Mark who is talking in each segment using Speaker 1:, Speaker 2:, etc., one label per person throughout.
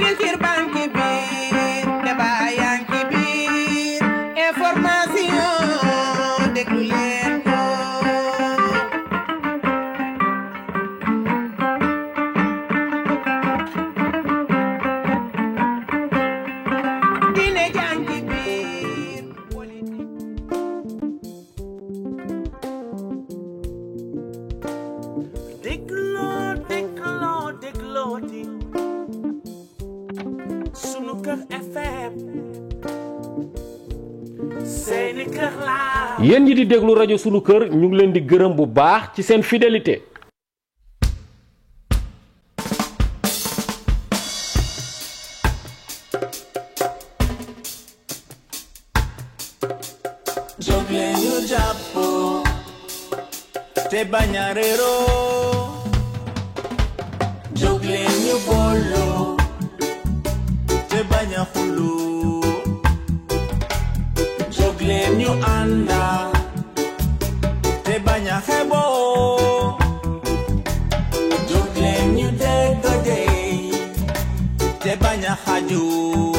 Speaker 1: culture banque biir débat yaa ngi biir information déglu leen ko diine jaa ngi biir dégloo di sunu kër FM seeni kër laa.
Speaker 2: yéen ñi di déglu rajo sunu kër ñu ngi leen di gërëm bu baax ci seen fidélité.
Speaker 3: jóg leen ñu jàppoo te bañ a réeroo. jóg leen ñu booloo te bañ a xuloo. jóg leen ñu ànda te bañ a xeboo. jóg leen ñu dégg te bañ a xajoo.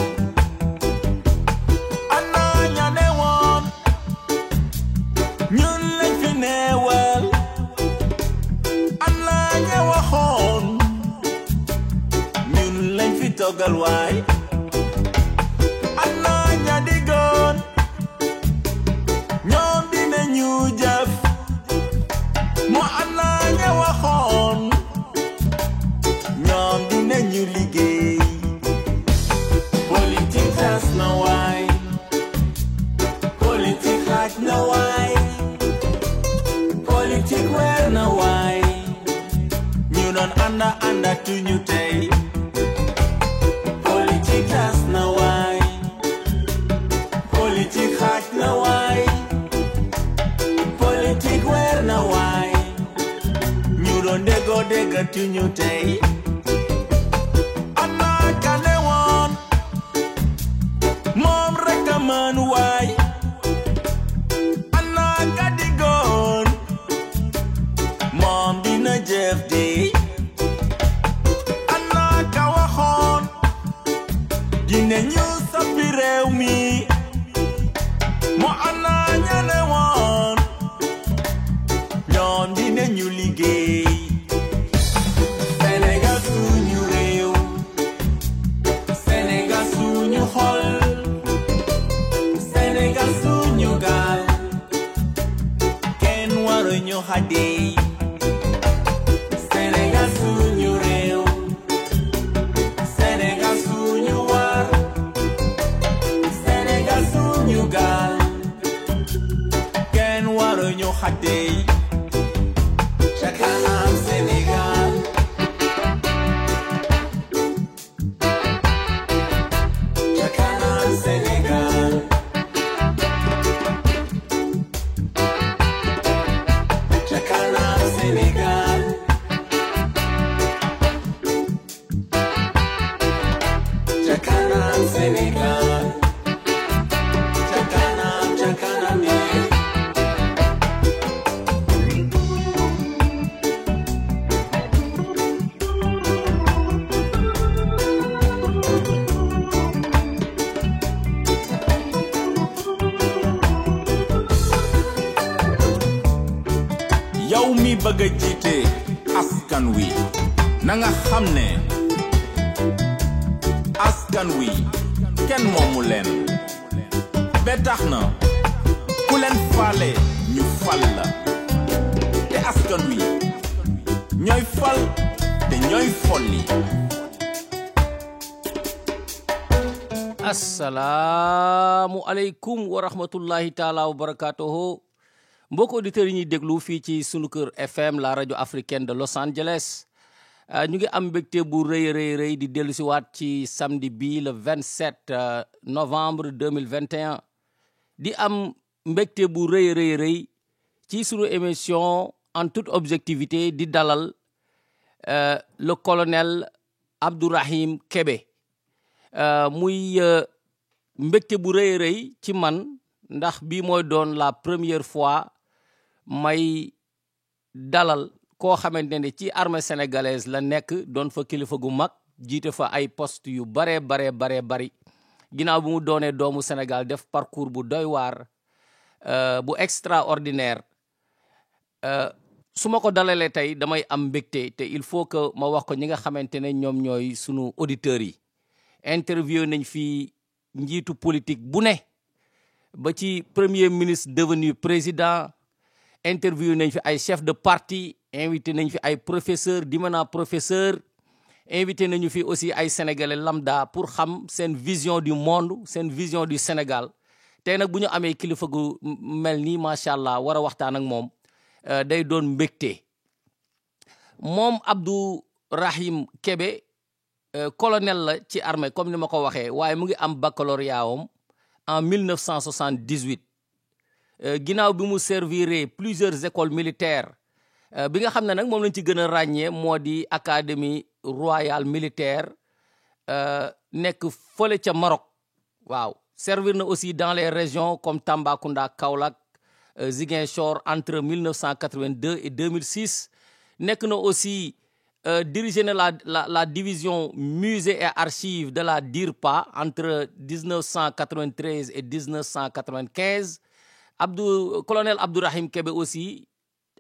Speaker 3: ana ña ne woon ñun lañ fi neewal. ana ña waxoon ñun lañ fi toggal waay. ana ña diggoon ñoom dinañu jëf. mu ana ña waxoon ñoom dinañu liggéey. politique tas na waay. politique xaaj na waay. politique weer na waay. ñu doon ànda tuñu tey. politique tas na waay. politique xaaj na waay. politique weer na waay. ñu doon dégga tuñu tey. ana ka ne woon moom rek a mën waay. ana ka diggoon moom dina jëf de. ana ka waxoon dina ñu soppi réew mi. mo ana ña ne woon ñoom dina ñu liggéey. Sénégal suñu réew. Sénégal suñu xol. Sénégal suñu gaal. kenn waruñu xadee. Sénégal suñu réew. Sénégal suñu war. Sénégal suñu gaal. kenn waruñu xadee. ca kanam Sénégal. ca kanam Sénégal. ca kanam Sénégal. ca kanam Sénégal. ca kanam yee. yow mi bëgg a jiite askan wi na nga xam ne askan wi kenn moomu leen. ba tax na ku leen faale ñu fal la. te askan wi ñooy fal te ñooy folli.
Speaker 2: asalaamu aleykum wa rahmatullahi taala wa barakatuhu. mbokk auditeurs yi ñuy déglu fii ci sunu kër FM la rajo africaine de Los Angeles. ñu ngi am mbégte bu rëy di dellu si waat ci samedi bi le 27 novembre 2021 di am mbégte bu rëy ci sunu émission en toute objectivité di dalal le colonel Abdourahim Kébé. muy mbégte bu rëy ci man ndax bii mooy doon la première fois may dalal koo xamante ne ci armée sénégalaise la nekk doon fa kilifa gu mag jiite fa ay poste yu bare bari ginnaaw bi mu doonee doomu Sénégal def parcours bu doy waar bu extraordinaire su ma ko dalalee tey damay am mbégte te il faut que ma wax ko ñi nga xamante ne ñoom ñooy sunu auditeurs yi interview nañ fi njiitu politique bu ne ba ci premier ministre devenu président interview nañ fi ay chef de parti invité nañ fi ay professeur dimana professeur invité nañu fi aussi ay sénégalais lambda pour xam seen vision du monde seen vision du Sénégal tey nag bu ñu amee kilifa gu mel nii macha allah war a waxtaan ak moom day doon mbégte moom Abdou Rahim Kébé colonel la ci armée comme ni ma ko waxee waaye mu ngi am baccalauréat am en 1978 ginnaaw bi mu serviré plusieurs écoles militaires bi nga xam ne nag moom lañ ci gën a ràññee moo di académie royale militaire nekk fële ca Maroc waaw servir na aussi dans les régions comme Tambacounda Kaolack Ziguinchor entre 1982 et 2006 nekk na aussi dirigé na la division musée et archives de la DIRPA entre 1993 et 1995 colonel Abdourahim Kébé aussi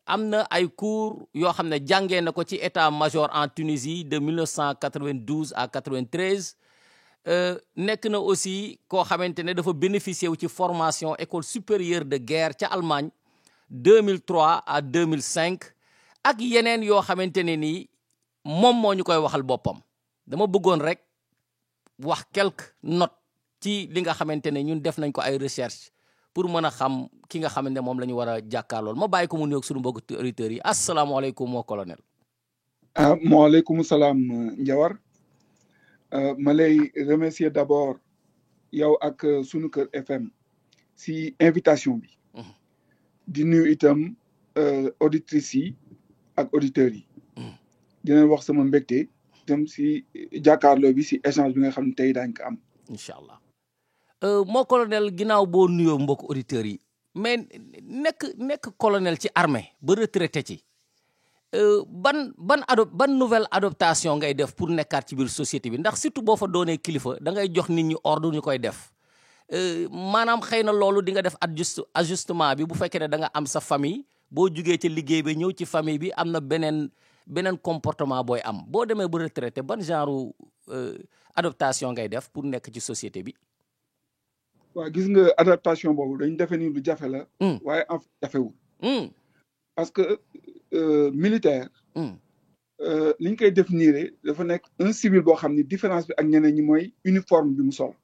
Speaker 2: am na ay cours yoo xam ne jàngee na ko ci état-major en Tunisie de 1992 à 93 nekk na aussi koo xamante ne dafa bénéficier wu ci formation école supérieure de guerre ca Allemagne 2003 à 2005 ak yeneen yoo xamante ne nii moom moo ñu koy waxal boppam dama bëggoon rek wax quelques notes ci li nga xamante ne ñun def nañ ko ay recherche pour mën a xam ki nga xamante ne moom la ñu war a jàkkaarlool ma bàyyi ko mu nuyoog suñu mbokku auditeurs yi asalaamaaleykum moo colonel.
Speaker 4: maaleykum salaam Ndiawar ma lay remercier d'abord yow ak sunu kër FM si invitation bi. di nuyu itam auditrices yi ak auditeurs yi. dina wax sama mbégte itam si jàkkaarloo bi si échange bi nga xam ne tey daañu ko am.
Speaker 2: incha allah moo colonel ginnaaw boo nuyoo mbokk auditeurs yi mais nekk colonel ci armée ba retraité ci ban nouvelle adaptation ngay def pour nekkaat ci biir société bi ndax surtout boo fa doonee kilifa da ngay jox nit ñi ordre ñu koy def maanaam xëy na loolu di nga def ajustement bi bu fekkee ne da nga am sa famille boo jugee ci liggéey bi ñëw ci famille bi am na beneen comportement booy am boo demee ba retraité ban genre adaptation ngay def pour nekk ci société bi.
Speaker 4: waaw gis nga adaptation boobu dañu defe ni lu jafe la. waaye en fait jafewul. parce que militaire. li ñu koy définir dafa nekk un civil boo xam ni différence bi ak ñeneen ñi mooy uniforme bi mu sol.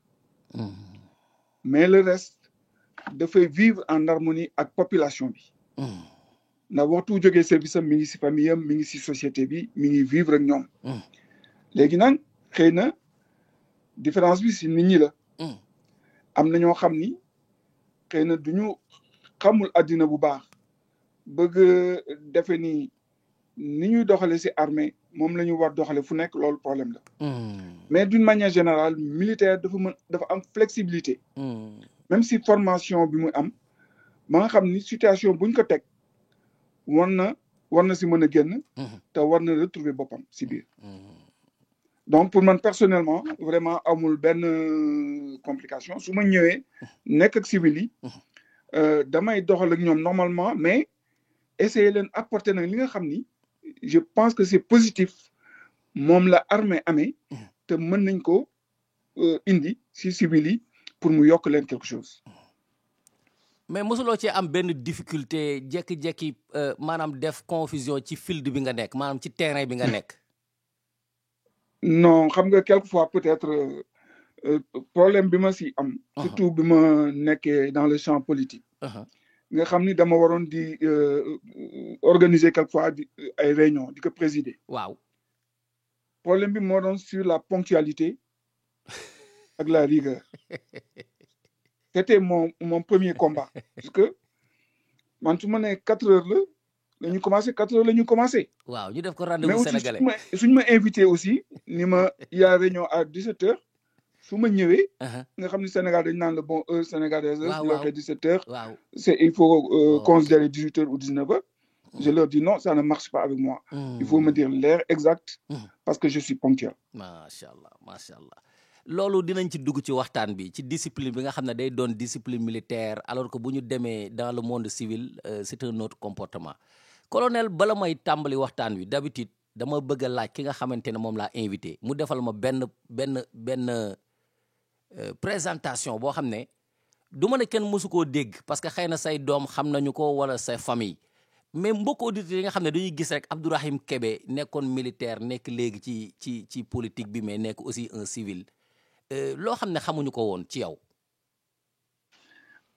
Speaker 4: mais le reste dafay vivre en harmonie ak population bi. ndax waxtu jógee service am mi ngi si famille am mi ngi si société bi mi ngi vivre ak ñoom. léegi nag xëy na différence bi si nit ñi la. am na ñoo xam ni xëy na duñu xamul àddina bu baax bëgg defe ni ñuy doxale si armée moom la ñu war doxale fu nekk loolu problème la. mais d'une manière générale militaire dafa am flexibilité. même si formation bi mu am ba nga xam ni situation buñ ko teg war na si mën a génn. te war na retrouver boppam si biir. donc pour man personnellement vraiment amul benn complication su ma ñëwee nekk ak civil yi damay doxal ak ñoom normalement mais essayer leen apporter nag li nga xam ni je pense que c'est positif moom la armée amee te mën nañ ko indi si civil yi pour mu yokk leen quelque chose.
Speaker 2: mais mosuloo ci am benn difficulté jekki-jekki maanaam def confusion ci field bi nga nekk maanaam ci terrain bi nga nekk.
Speaker 4: non xam nga quelquefois peut-être problème bi ma si am. surtout bi ma nekkee dans le champ politique. nga xam ni dama waroon di organiser quelquefois ay réunion di ko présider.
Speaker 2: waaw.
Speaker 4: problème bi moo doon sur la ponctualité ak la rigueur. c'était mon premier combat. parce que man su ma nee 4 heures la ñu commencé 4 heures la ñu commencé.
Speaker 2: waaw ñu def ko rendez-vous sénégalais
Speaker 4: mais aussi suñu ma invité aussi ni ma y a réunion à 17 heures su ma ñëwee. nga xam ni Sénégal dañu naan la bon heure sénégalaise. waaw waaw 17 heures.
Speaker 2: waaw
Speaker 4: il faut considérer 18 heures ou 19 heures. je leur dis non, ça ne marche pas avec moi. Il faut me dire l'heure exacte parce que je suis ponctuel.
Speaker 2: macha allah loolu dinañ ci dugg ci waxtaan bi ci discipline bi nga xam ne day doon discipline militaire alors que bu ñu demee dans le monde civil c'est un autre comportement. Colonel, bala may tàmbali waxtaan wi d'habitude dama bëgg a laaj ki nga xamante ne moom laa invité mu defal ma benn présentation boo xam ne du ma ne kenn mësu koo dégg parce que xëy na say doom xam nañu ko wala say famille mais mbokk auditeurs yi nga xam ne dañuy gis rek Abdourahim Kébé nekkoon militaire nekk léegi ci politique bi mais nekk aussi un civil loo xam ne xamuñu ko woon ci yow.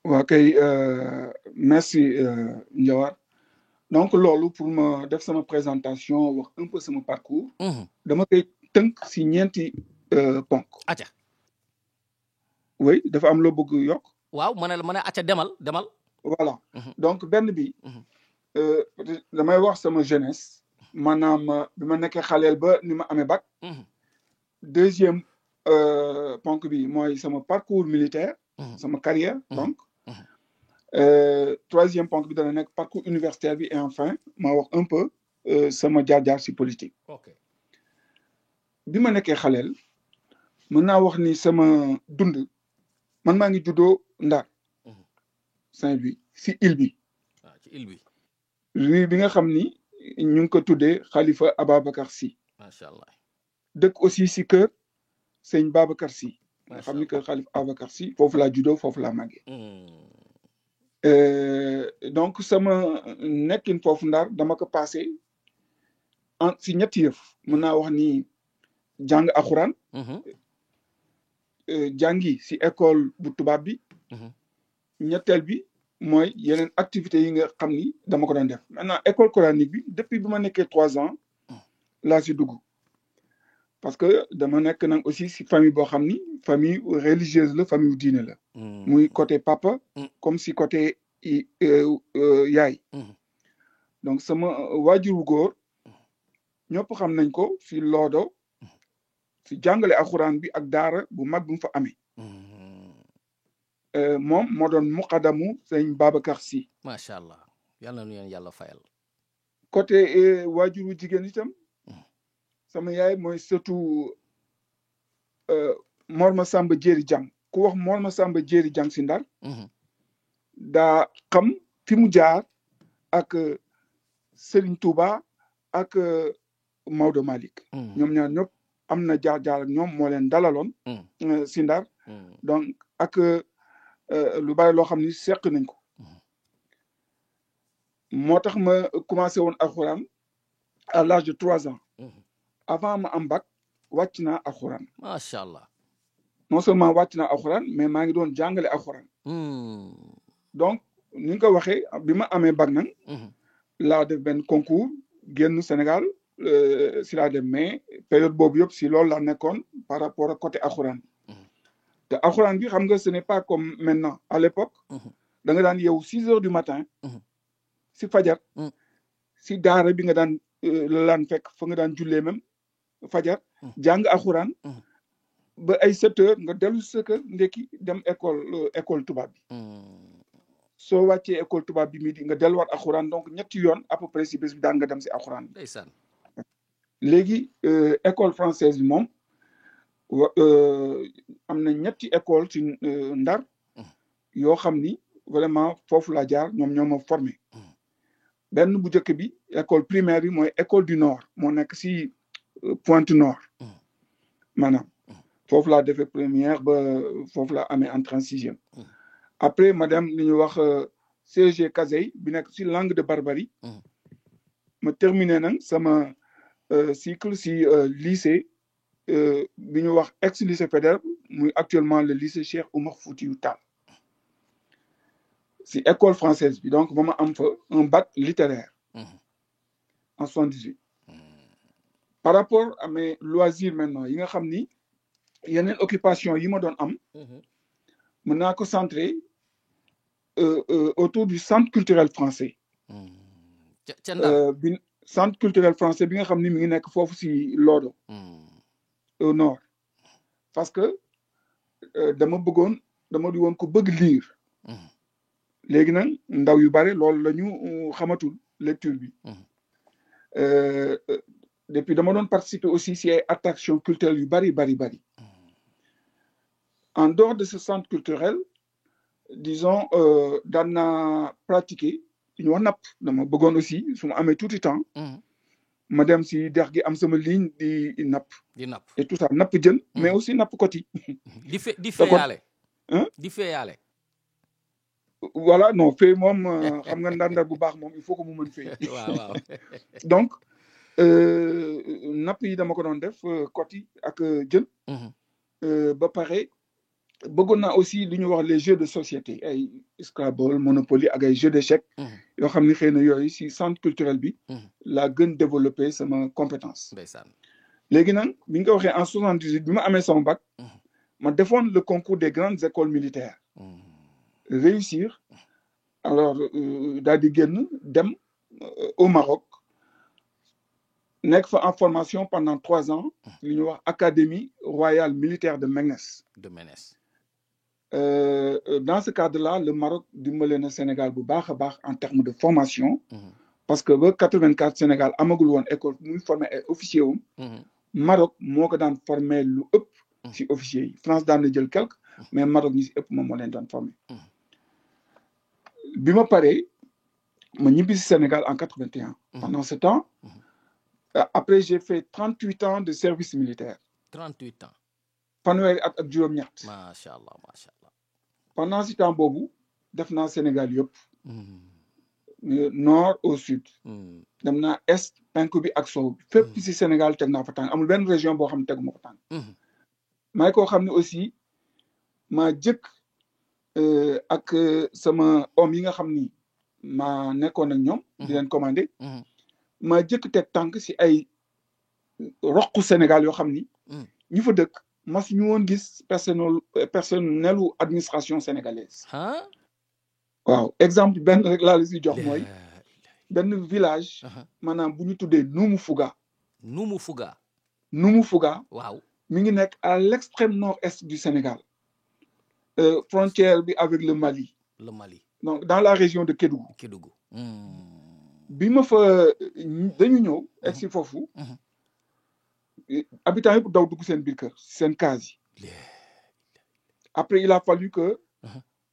Speaker 4: waaw kay merci Ndiawar donc loolu pour ma def sama présentation wax un peu sama parcours. dama koy tënk si ñeenti ponk.
Speaker 2: acca.
Speaker 4: oui dafa am loo bëgg yokk.
Speaker 2: waaw ma ne acca demal.
Speaker 4: voilà donc benn bi. damay wax sama jeunesse. maanaam bi ma nekkee xaleel ba ni ma amee bac. deuxième ponk bi mooy sama parcours militaire. sama carrière donc. Troisième ponk bi dana nekk parcours universitaire bi et enfin ma wax un peu sama jaar-jaar si politique.
Speaker 2: ok
Speaker 4: bi ma nekkee xaleel mën naa wax ni sama dund man maa ngi juddoo Ndar. Saint-Louis si île bi.
Speaker 2: ci île bi.
Speaker 4: rue bi nga xam ni ñu ngi ko tuddee Khalifa Ababacar Sy.
Speaker 2: macha allah.
Speaker 4: dëkk aussi si kër sëñ Babacar Sy. nga xam ni kër Khalifa Ababacar Sy foofu laa juddoo foofu laa màggee. donc sama nekkin foofu Ndar dama ko passé si ñetti yëf mën naa wax ni jàng alxuraan. jàngi si école bu tubaab bi. ñetteel bi mooy yeneen activités yi nga xam ni dama ko doon def maintenant école coranique bi depuis bi ma nekkee 3 ans laa si dugg parce que dama nekk nag aussi si famille boo xam ni famille religieuse la famille wu diine la. muy côté papa. comme si côté yaay. donc sama waajur wu góor ñëpp xam nañ ko si loodo si jàngale alxuraan bi ak daara bu mag bu mu fa amee. moom moo doon muqaddamu sëñ Babacar Sy.
Speaker 2: macha allah yàlla na leen yàlla fayal.
Speaker 4: côté waajur wu jigéen itam sama yaay mooy surtout Mor Masamba Jéeri Jàng ku wax Mor Masamba Jéeri Jàng si Ndar. daa xam fi mu jaar ak Serigne Touba ak Maodo Malick. ñoom ñaar ñëpp am na jaar-jaar ak ñoom moo leen dalaloon. si Ndar. donc ak lu bari loo xam ni seq nañ ko. moo tax ma commencé woon alxuraan à l'âge de 3 ans. avant ma am bac wàcc naa alxuraan.
Speaker 2: macha allah.
Speaker 4: non seulement wàcc naa alxuraan mais maa ngi doon jàngale alxuraan. donc ni nga ko waxee bi ma amee bac nag. laa def benn concours génn Sénégal si laa dem mais période boobu yëpp si loolu laa nekkoon par rapport ak côté alxuraan. te alxuraan bi xam nga ce n'est pas comme maintenant à l'époque. da nga daan yeewu 6 heures du matin. si fajar. si daara bi nga daan la daan fekk fa nga daan jullee même fajar. jàng alxuraan. ba ay 7 heures nga dellu sa kër ndekki dem école tubaab bi. soo wàccee école tubaab bi midi nga delluwaat alxuraan donc ñetti yoon à peu près si bés bi daan nga dem si alxuraan bi.
Speaker 2: ndeysaan.
Speaker 4: léegi école française bi moom am na ñetti école ci Ndar yoo xam ni vraiment foofu laa jaar ñoom ñoo ma formé. benn bu njëkk bi école primaire bi mooy école du Nord moo nekk si Pointe Nord. maanaam foofu laa defee première ba foofu laa amee entrée en 6e. après ma dem li ñuy wax CG Kazey bi nekk si Langue de Barbarie. ma terminé nag sama cycle si lycée bi ñuy wax ex lycée Faidherbe muy actuellement le lycée Cheikh Oumar Foutiyou Tall. si école française bi donc ba ma am fa un bac littéraire. en 78. par rapport à mes loisirs maintenant yi nga xam ni yeneen occupation yi ma doon am. mën naa ko centré autour du centre culturel français. bi centre culturel français bi nga xam ni mi ngi nekk foofu si Lodo. au nord. parce que dama di woon ko bëgg lire. léegi nag ndaw yu bare loolu la ñu xamatul. lecture bi depuis dama doon participer aussi si ay attractions culturelles yu bari en dehors de ce centre culturel disons daan naa pratiquer li ñu wax napp dama bëggoon aussi su ma amee tuuti temps ma dem si dex gi am sama ligne di napp et tout ça napp jën mais aussi napp koti
Speaker 2: di feeyaale di feeyaale
Speaker 4: voilà non fee moom xam nga ndar bu baax moom il faut que mu mën fee
Speaker 2: waaw
Speaker 4: donc napp yi dama ko doon def koti ak jën ba pare bëggoon naa aussi li ñu wax les jeux de société ay Scrabble Monopoly ak ay jeux d'échecs yoo xam ni xëy na yooyu si centre culturel bi laa gën développer sama compétence léegi nag bi nga ko waxee en 78 bi ma amee sama bac ma defoon le concours des grandes écoles militaires réussir alors daal di génn dem au Maroc nekk fa en formation pendant 3 ans li ñuy wax académie royale militaire de Ménès dans ce cadre-là le Maroc dimbale na Sénégal bu baax a baax en termes de formation parce que ba 84 Sénégal amagul woon école muy former ay officiers wum Maroc moo ko daan former lu ëpp si officiers yi France daan na jël quelque mais Maroc ñi si ëpp moom moo leen daan former bi ma paree ma ñibbi si Sénégal en 81 pendant ce temps après j'ai fait 38 ans de service militaire
Speaker 2: 38 ans
Speaker 4: fanweeri at ak juróom-ñett
Speaker 2: macha allah
Speaker 4: pendant ce temps boobu def naa Sénégal yëpp nord au sud dem naa est penku bi ak sow bi fépp si Sénégal teg naa fa tànk amul benn région boo xam ne teguma fa tànk may koo xam ne aussi maa jëkk ak sama homme yi nga xam ni maa nekkoon ak ñoom di leen commandé maa jëkk teg tànk si ay roqu Sénégal yoo xam ni ñu fa dëkk mas ñu woon gis personnelu administration sénégalaise waaw exemple benn rek laa la si jox mooy benn village maanaam bu ñu tuddee Numufouga
Speaker 2: waaw
Speaker 4: mi ngi nekk à l'extrême nord-est du Sénégal frontière bi avec le Mali donc dans la région de Kédougou bi ma fa dañu ñëw egg si foofu habitants yëpp daw dugg seen biir kër seen case yi après il a fallu que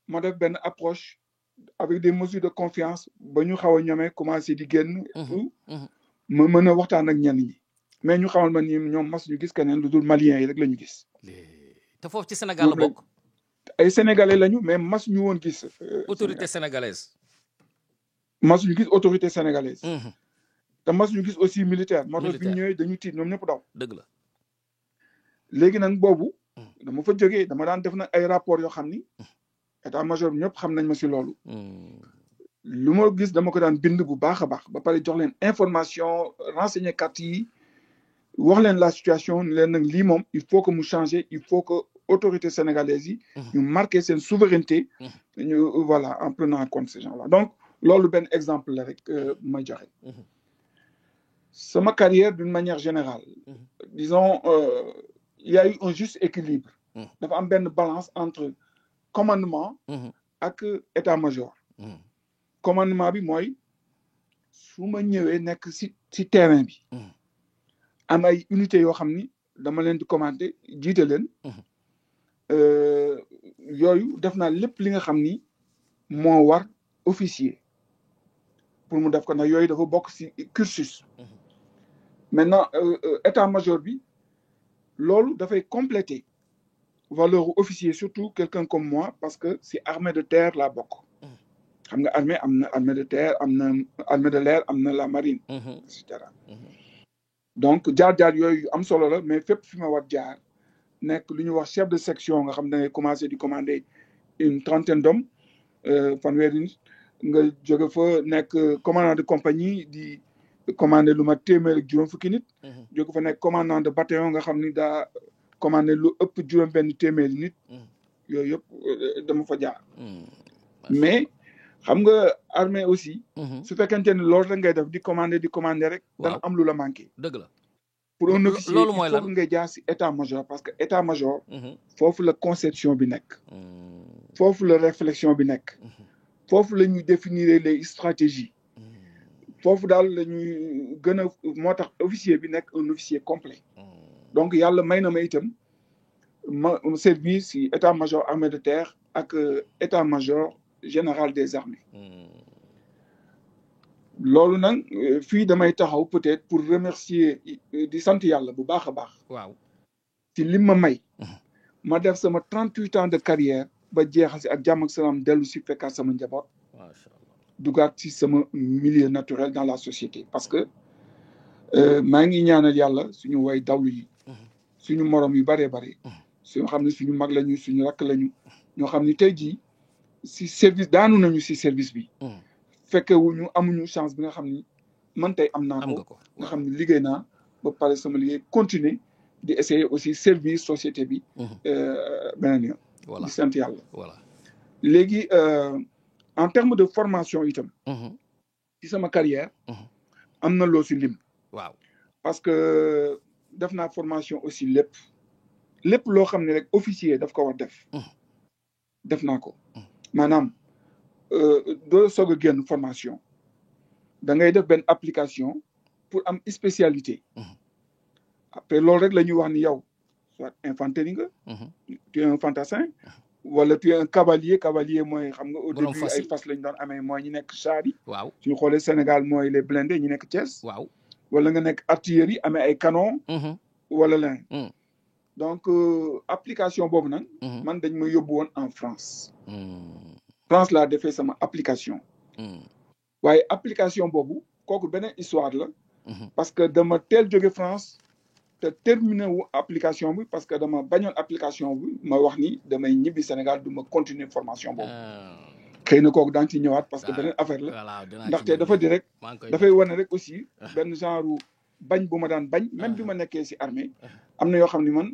Speaker 4: ma def benn approche avec des mesures de confiance ba ñu xaw a ñomee commencé di génn ma mën a waxtaan ak ñenn ñi mais ñu xamal ma ni ñoom mas ñu gis keneen lu dul maliens yi rek la ñu gis
Speaker 2: te foofu ci Sénégal la bokk
Speaker 4: ay sénégalais lañu mais mas ñu woon gis
Speaker 2: autorité sénégalaise
Speaker 4: mas ñu gis autorité sénégalaise te mas ñu gis aussi militaire moo tax bi ñu ñëwee dañu tiit ñoom ñëpp daw
Speaker 2: dëgg la
Speaker 4: léegi nag boobu dama fa jógee dama daan def nag ay rapport yoo xam ni état major bi ñëpp xam nañ ma si loolu lu ma gis dama ko daan bind bu baax a baax ba pare jox leen information renseigner kat yi wax leen la situation ni leen nag lii moom il faut que mu changer il faut que autorité sénégalaise yi ñu marquer seen souveraineté ñu voilà en prenant en compte ces gens-là donc loolu benn exemple la rek may joxe sama carrière d'une manière générale disons il y a eu un juste équilibre dafa am benn balance entre commandement ak état-major commandement bi mooy su ma ñëwee nekk si terrain bi am ay unités yoo xam ni dama leen di commander jiite leen yooyu def naa lépp li nga xam ni moo war officier pour mu def ko ndax yooyu dafa bokk si cursus maintenant état-major bi loolu dafay compléter valeur officier surtout quelqu'un comme moi parce que si armée de terre laa bokk xam nga armée am na armée de terre am na armée de l'air am na la marine et cetera donc jaar-jaar yooyu am solo la mais fépp fi ma war jaar nekk lu ñu wax chef de section nga xam da ngay commencer di commander une trentaine d'hommes fanweeri nit nga jóge fa nekk commandant de compagnie di commander lu ma téeméer ak juróom fukki nit jóge fa nekk commandant de bataillon nga xam ni daa commander lu ëpp juróom benn téeméeri nit yooyu yëpp dama fa jaar mais xam nga armée aussi su fekkente ne loolu rek ngay def di commander rek dana am lu la manqué
Speaker 2: dëgg la
Speaker 4: pour un officier
Speaker 2: loolu
Speaker 4: il
Speaker 2: mooy
Speaker 4: faut
Speaker 2: lan
Speaker 4: ngay jaar si état-major parce que état-major foofu la conception bi nekk foofu la réflexion bi nekk foofu la ñuy définir les stratégies foofu daal la ñuy gën a moo tax officier bi nekk un officier complet donc yàlla may na ma itam ma service ci état-major armée de terre ak état-major général des armées loolu nag fii damay taxaw peut-être pour remercier di sant yàlla bu baax a baax
Speaker 2: waaw
Speaker 4: ci lim ma may ma def sama 38 ans de carrière ba jeexal si ak jàmm ak salaam dellu si fekkaat sama njaboot dugaat si sama milieu naturel dans la société parce que maa ngi ñaanal yàlla suñu way dawlu yi suñu morom yu bëree bëri suñu xam ne suñu mag lañu suñu rakk lañu ñoo xam ne tey jii si service daanu nañu si service bi fekkewuñu amuñu chance bi nga xam ni man tey am naa ko nga xam ne liggéey naa ba pare sama liggéey continuer di essayer aussi servir société bi beneen yoon di sant yàlla léegi en termes de formation itam ci sama carrière am na loo si lim
Speaker 2: waaw
Speaker 4: parce que def naa formation aussi lépp loo xam ne rek officier daf ko war def naa ko maanaam doo soog a génn formation da ngay def benn application pour am spécialité après loolu rek la ñuy wax ni yow soit infanterie nga tu es un fantassin wala tu es un cavalier mooy xam nga au début ay fas lañ doon amee mooy ñu nekk char yi
Speaker 2: waaw
Speaker 4: suñu xoolee Sénégal mooy les blindés ñu nekk Thiès
Speaker 2: waaw
Speaker 4: wala nga nekk artillerie amee ay canon wala leneen donc application boobu nag man dañ ma yóbbu woon en France France laa defee sama application waaye application boobu kooku beneen histoire la parce que dama teel jóge France te terminé wu application bi parce que dama bañoon application bi ma wax ni damay ñibbi Sénégal du ma continuer formation boobu xëy na kooku daan ci ñëwaat parce que beneen affaire la ndaxte dafa di rek dafay wane rek aussi benn genre bañ bu ma daan bañ même bi ma nekkee si armée am na yoo xam ni man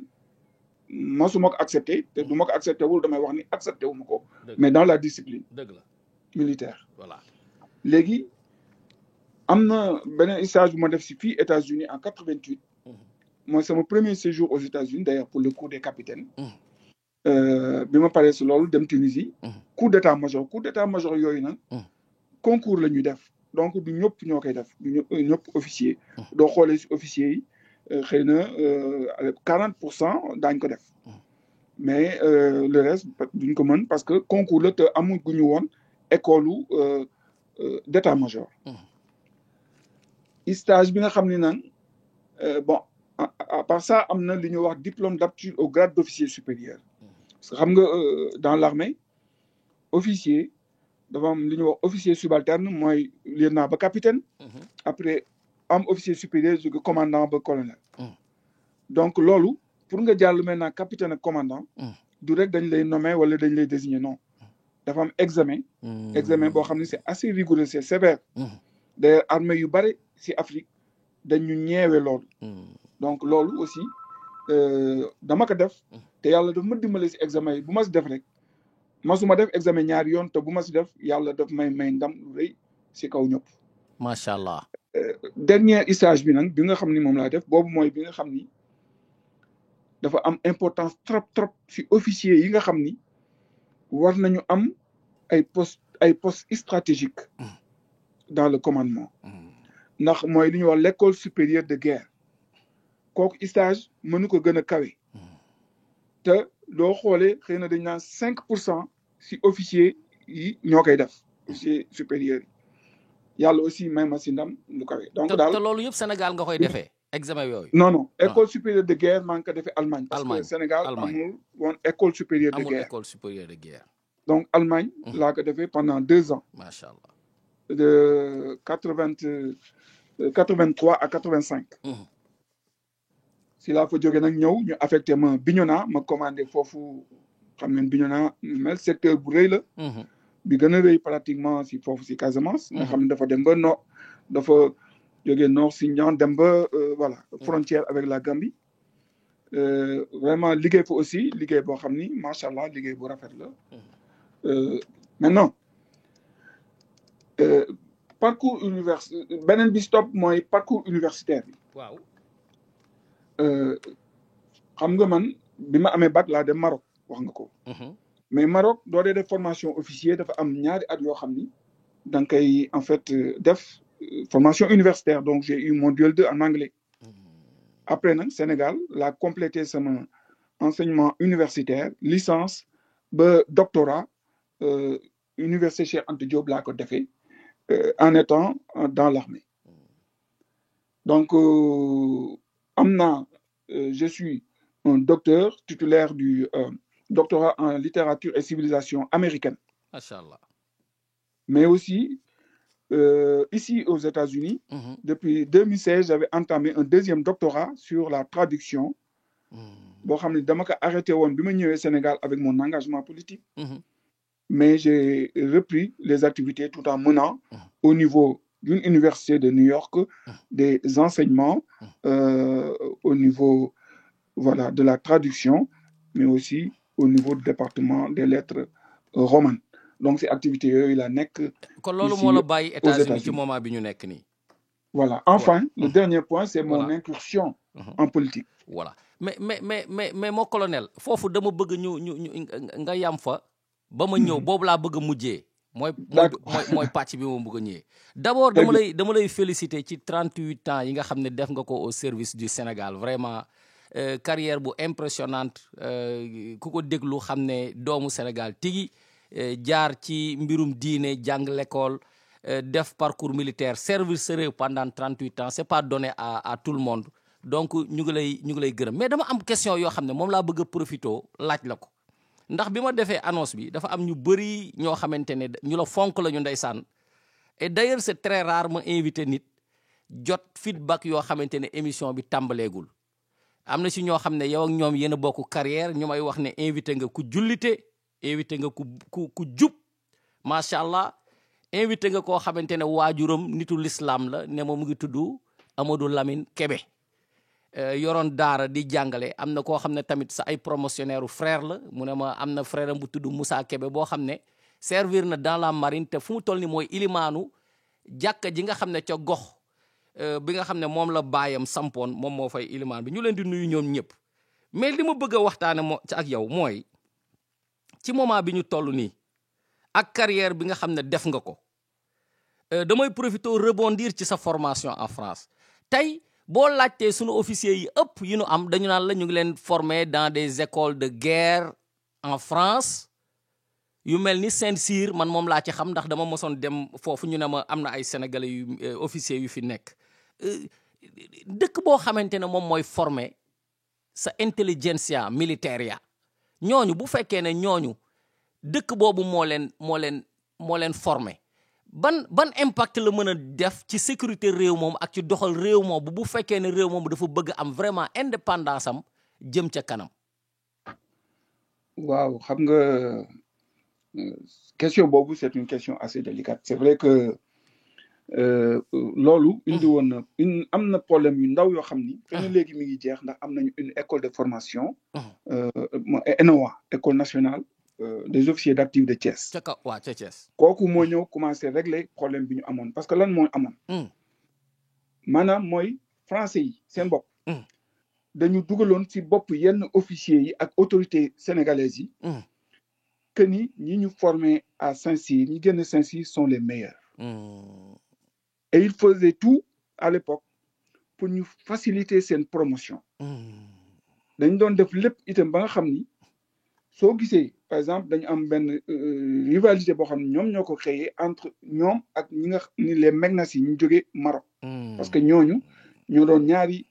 Speaker 4: masuma ko accepté te du ma ko accepté wul damay wax ni accepté wu ma ko mais dans la discipline militaire
Speaker 2: voilà
Speaker 4: léegi am na beneen stage bu ma def si fii États-Unis en 88 mooy sama premier séjour aux États-Unis d'ailleurs pour le cours des capitaines bi ma paree si loolu dem Tunisie coup d'état-major yooyu nag concours la ñuy def donc du ñëpp ñoo koy def du ñëpp officier doo xoolee si officier yi xëy na 40% daañ ko def mais le reste duñ ko mën parce que concours la te amuguñu woon école d'état-major stage bi nga xam ni nag bon à part ça am na li ñuy wax diplôme d'aptitude au grade d'officier supérieur parce que xam nga dans l'armée officier dafa am li ñuy wax officier subalterne mooy lieutenant ba capitaine après am officier supérieur jóge commandant ba colonel donc loolu pour nga jàll maintenant capitaine ak commandant du rek dañ lay nommer wala dañ lay désigner non dafa am examen boo xam ne c'est assez rigoureux c'est sévère d'ailleurs armée yu bari ci Afrique dañu ñeewe loolu donc loolu aussi dama ko def te yàlla daf ma dimbale ci examen yi bu ma ci def rek masuma def examen ñaari yoon te bu ma ci def yàlla daf may ndam lu rëy ci kaw ñëpp
Speaker 2: macha allah
Speaker 4: dernier stage bi nag bi nga xam ni moom laa def boobu mooy bi nga xam ni dafa am importance trop ci officier yi nga xam ni war nañu am ay postes stratégiques dans le commandement ndax mooy li ñuy wax l'école supérieure de guerre kooku stage mënu ko gën a kawe te loo xoolee xëy na dañ naan 5% ci officier yi ñoo koy def officier supérieur yi yàlla aussi may ma ci ndam lu kawe donc daal
Speaker 2: te loolu yëpp Sénégal nga koy defee examen yooyu
Speaker 4: non école supérieure de guerre maa ngi ko defee Allemagne parce que Sénégal amul woon école supérieure de guerre donc Allemagne laa ko defee pendant 2 ans
Speaker 2: macha allah
Speaker 4: de 83 à 85 si laa fa jógee nag ñëw ñu affecté ma Bignona ma commandé foofu xam ngeen Bignona mel secteur bu rëy la bi gën a rëy pratiquement si foofu si Casamance nga xam ne dafa dem ba nord dafa jógee nord si Sindian dem ba voilà frontière avec la Gambie vraiment liggéey fa aussi liggéey boo xam ni macha allah liggéey bu rafet la maintenant parcours universitaire beneen bi stop mooy parcours universitaire bi
Speaker 2: waaw
Speaker 4: xam nga man bi ma amee bac laa dem Maroc wax nga ko mais Maroc doo dee def formation officier dafa am ñaari at yoo xam ni da nga koy en fait def formation universitaire, donc j'ai eu mon duel 2 en anglais. Après nag Sénégal la complété sama enseignement universitaire licence ba doctorat université Cheikh Anta Diop laa ko defee en étant dans l'armée. Donc je suis un docteur titulaire du doctorat en littérature et civilisation américaine.
Speaker 2: Machallah.
Speaker 4: Mais aussi ici aux États-Unis, depuis 2016, j'avais entamé un deuxième doctorat sur la traduction. Bon, dama ko arrêté woon bi ma ñëwee Sénégal avec mon engagement politique. Mais j'ai repris les activités tout en menant au niveau d'une université de New York des enseignements au niveau voilà, de la traduction, mais aussi au niveau du département des lettres romanes. Donc ces activités yooyu la nekk.
Speaker 2: kon loolu moo la bàyyi États-Unis ci moment bi ñu nekk nii.
Speaker 4: Voilà. Enfin, le dernier point, c'est mon incursion en politique.
Speaker 2: Voilà. Mais mon colonel, foofu dama bëgg ñu nga yam fa ba ma ñëw boobu laa bëgg a mujjee. mooy pàcc bi moom bëgg a ñëwee. D'abord dama lay féliciter ci 38 ans yi nga xam ne def nga ko au service du Sénégal vraiment carrière bu impressionnante ku ko déglu xam ne doomu Sénégal tigi jaar ci mbirum diine jàng l'école def parcours militaire servir sa réew pendant 38 ans c'est pas donné à tout le monde donc ñu ngi lay gërëm mais dama am question yoo xam ne moom laa bëgg a profito laaj la ko ndax bi ma defee annonce bi dafa am ñu bëri ñoo xamante ne ñu la fonk la ñu ndeysaan et d'ailleurs c'est très rare ma invité nit jot feedback yoo xamante ne émission bi tàmbaleegul am na si ñoo xam ne yow ak ñoom yéen a bokk carrière ñu may wax ne invité nga ku jullite invité nga ku jub macha allah invité nga koo xamante ne waajuram nitu l'islam la ne ma mu ngi tudd Amadou Lamine Kébé yoroon daara di jàngale am na koo xam ne tamit sa ay promotionnaire frère la mu ne ma am na frère am bu tudd Moussa Kébé boo xam ne servir na dans la marine te fu mu toll ni mooy ilimaanu jàkka ji nga xam ne ca gox bi nga xam ne moom la baayam sampoon moom moo fay ilimaan bi ñu leen di nuyu ñoom ñëpp mais li ma bëgg a waxtaane ak yow mooy ci moment bi ñu toll nii ak carrière bi nga xam ne def nga ko damay profiter rebondir ci sa formation en France tey boo laajtee sunu officiers yi ëpp yi nu am dañu naan la ñu ngi leen former dans des écoles de guerre en France yu mel ni Saint-Cyr man moom laa ci xam ndax dama mosoon dem foofu ñu ne ma am na ay sénégalais yu officiers yu fi nekk dëkk boo xamante ne moom mooy former sa intelligentsia militaire ñooñu bu fekkee ne ñooñu dëkk boobu moo leen former ban impact la mën a def ci sécurité réew moom ak ci doxal réew moom bu fekkee ne réew moom dafa bëgg am vraiment indépendance am jëm ca kanam.
Speaker 4: waaw xam nga question boobu c'est une question assez délicate c'est vrai que loolu indi woon na am na problème yu ndaw yoo xam ni xëy na léegi mi ngi jeex ndax am nañu une école de formation ENOA école nationale des officiers d'actifs de Thiès.
Speaker 2: ca Thiès.
Speaker 4: kooku moo ñëw commencé régler problème bi ñu amoon parce que lan mooy amoon. maanaam mooy français yi seen bopp. dañu dugaloon ci bopp yenn officiers yi ak autorités sénégalaises yi. que ni ñi ñu formé à Saint-Cyr ñi génn Saint-Cyr sont les meilleurs. Et ils faisaient tout à l'époque pour ñu faciliter seen promotion. dañ doon def lépp itam ba nga xam ni soo gisee par exemple dañu am benn rivalité boo xam ne ñoom ñoo ko créé entre ñoom ak ñi nga ni les Meknasi yi ñu jógee Maroc. parce que ñooñu ñoo doon ñaari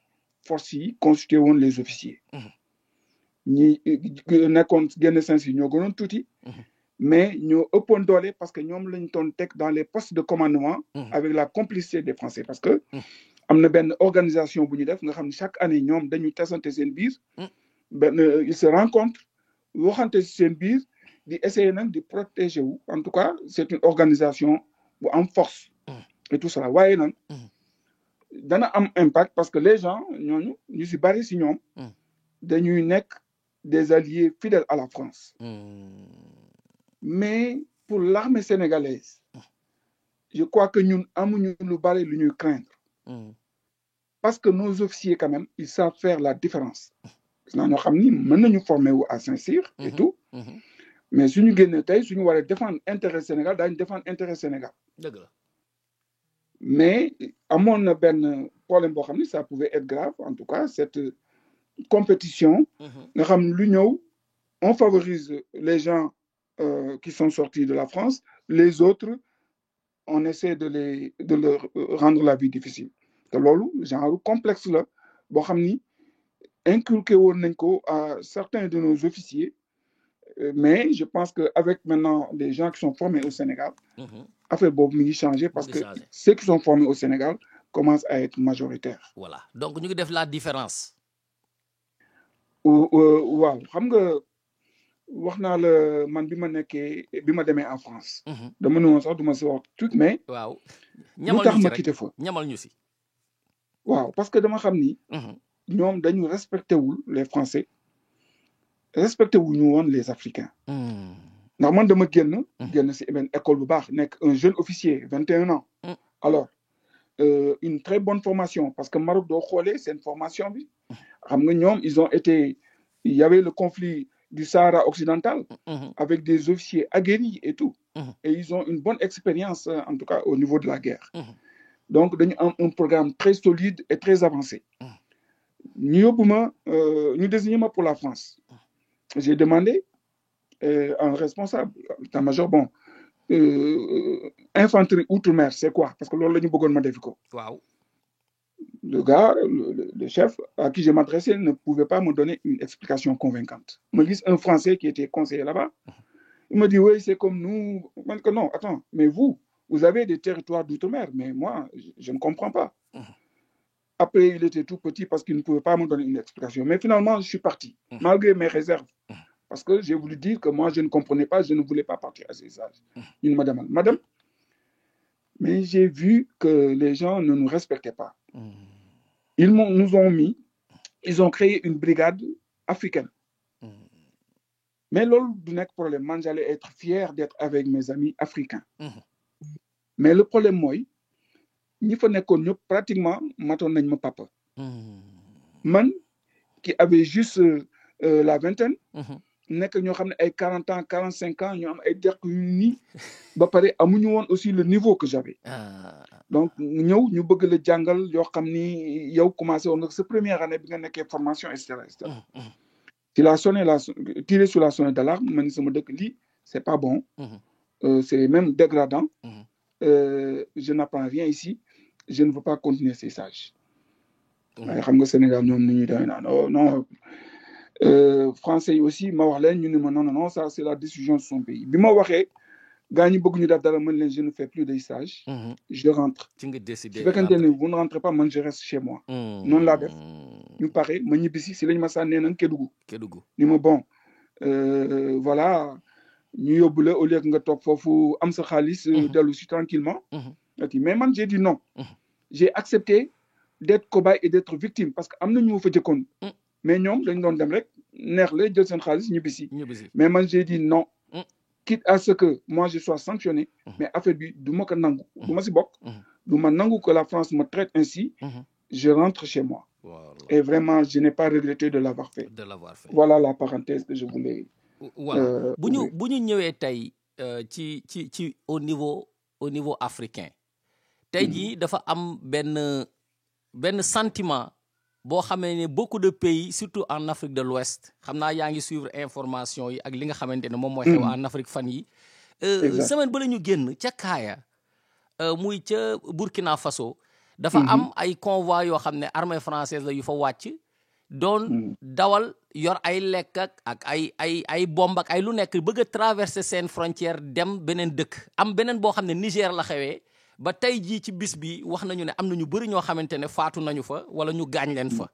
Speaker 4: forces yi constitué woon les officiers. ñi nekkoon génn Saint-Cyr ñoo gënoon tuuti. mais ñoo ëppoon doole parce que ñoom lañ doon teg dans les postes de commandement. avec la complicité des Français parce que. am na benn organisation bu ñu def nga xam ne chaque année ñoom dañuy tasante seen biir. ils se rencontrent waxante seen biir di essayer nag di protéger wu en tout cas c'est une organisation bu am force. et tout ça waaye nag dana am impact parce que les gens ñooñu ñu si bari si ñoom. dañuy nekk des alliés fidèles à la France. mais pour l'armée sénégalaise je crois que ñun amuñu lu bari lu ñuy craindre. parce que nos officiers quand même ils savent faire la différence. parce que ñoo xam ni mën nañu former wu à Saint-Cyr et tout. mais suñu génnee tey suñu waree défendre intérêt Sénégal daañu défendre intérêt Sénégal.
Speaker 2: dëgg la.
Speaker 4: mais amoon na benn problème boo xam ni ça pouvait être grave en tout cas cette compétition nga xam lu ñëw on favorise les gens qui sont sortis de la France les autres on essaie de leur rendre la vie difficile te loolu genre complexe la boo xam ni inculqué woon nañ ko à certains de nos officiers mais je pense que avec maintenant des gens qui sont formés au Sénégal affaire boobu mi ngi changé parce que ceux qui sont formés au Sénégal commencent à être majoritaires.
Speaker 2: Voilà donc ñu ngi def la différence.
Speaker 4: waaw xam nga wax naa la man bi ma demee en France. dama ne woon sax du ma si wax tout mais.
Speaker 2: waaw
Speaker 4: lu tax ma quitté fa
Speaker 2: ñamal ñu si.
Speaker 4: waaw parce que dama xam ni. ñoom dañu respecté wul les Français respecté wuñu woon les Africains. ndax man dama génn si benn école bu baax nekk un jeune officier 21 ans. alors une très bonne formation parce que Maroc doo xoolee seen formation bi xam nga ñoom ils ont été il y avait le conflit du Sahara occidental avec des officiers aguerris et tout et ils ont une bonne expérience en tout cas au niveau de la guerre donc dañu am un programme très solide et très avancé ñu yóbbu ma ñu désigné ma pour la France j'ai demandé un responsable état-major bon infanterie outre-mer c'est quoi parce que loolu la ñu bëggoon ma defi ko
Speaker 2: waaw
Speaker 4: le gars le chef à qui je m'adressais ne pouvait pas me donner une explication convaincante me gis un Français qui était conseiller là-bas il me dit oui c'est comme nous man que non attends mais vous avez des territoires d'outre-mer mais moi je ne comprends pas après il était tout petit parce qu'il ne pouvait pas me donner une explication mais finalement je suis parti malgré mes réserves parce que j'ai voulu dire que moi je ne comprenais pas je ne voulais pas partir à ces âges une madame mais j'ai vu que les gens ne nous respectaient pas ils nous ont créé une brigade africaine mais loolu du nekk problème man j'allais être fier d'être avec mes amis africains mais le problème mooy ñi fa nekkoon ñëpp pratiquement matoon nañ ma papa man qui avait juste la vingtaine nekk ñoo xam ne ay 40 ans 45 ans ñoo am ay deq yu nii ba pare amuñu woon aussi le niveau que j'avais donc ñëw ñu bëgg la jàngal yoo xam ni yow commencé woon nga sa première année bi nga nekkee formation et cetera et cetera ci la tiré sur la sonnette d'alarme ma ni sama dëkk lii c'est pas bon c'est même dégradant je n'apprends rien ici je ne veux pas continuer ces stages waaye xam nga Sénégal ñoom ni ñuy demee naan non français yi aussi ma wax leen ñu ne ma non ça c'est la décision de son pays bi ma waxee gaa ñi bëgg ñu def dara man leen je ne fais plus de stage je rentre
Speaker 2: ci nga décidé
Speaker 4: su fekkente ne vous ne rentrez pas man je reste chez moi noonu laa def ñu pare ma ñibbisi si lañ ma sànnee nag Kédougou ni ma bon voilà ñu yóbbu la au lieu que nga toog foofu am sa xaalis dellu si tranquillement mais man j'ai dit non j'ai accepté d'être cobaye et d'être victime parce que am na ñu ma fa jëkkoon mais ñoom dañ doon dem rek neex la jël seen xaalis ñibbisi mais man j'ai dit non quitte à ce que moi je sois sanctionné mais affaire bi du ma ko nangu du ma si bokk du ma nangu que la France me traite ainsi je rentre chez moi et vraiment je n'ai pas regretté de l'avoir fait voilà la parenthèse que je voulais
Speaker 2: voilà bu ñu ñëwee tey ci au niveau africain tey jii dafa am benn sentiment boo xamee ne beaucoup de pays surtout en Afrique de l'Ouest xam naa yaa ngi suivre information yi ak li nga xamante ne moom mooy xew en Afrique fan yi semaine ba la ñu génn ca Kaaya muy ca Burkina Faso dafa am ay convois yoo xam ne armée française la yu fa wàcc doon dawal yor ay lekk ak ay bomb ak ay lu nekk bëgg a traverser seen frontière dem beneen dëkk am beneen boo xam ne Niger la xewee ba tey jii ci bis bi wax nañu ne am na ñu bëri ñoo xamante ne faatu nañu fa wala ñu gaañ leen fa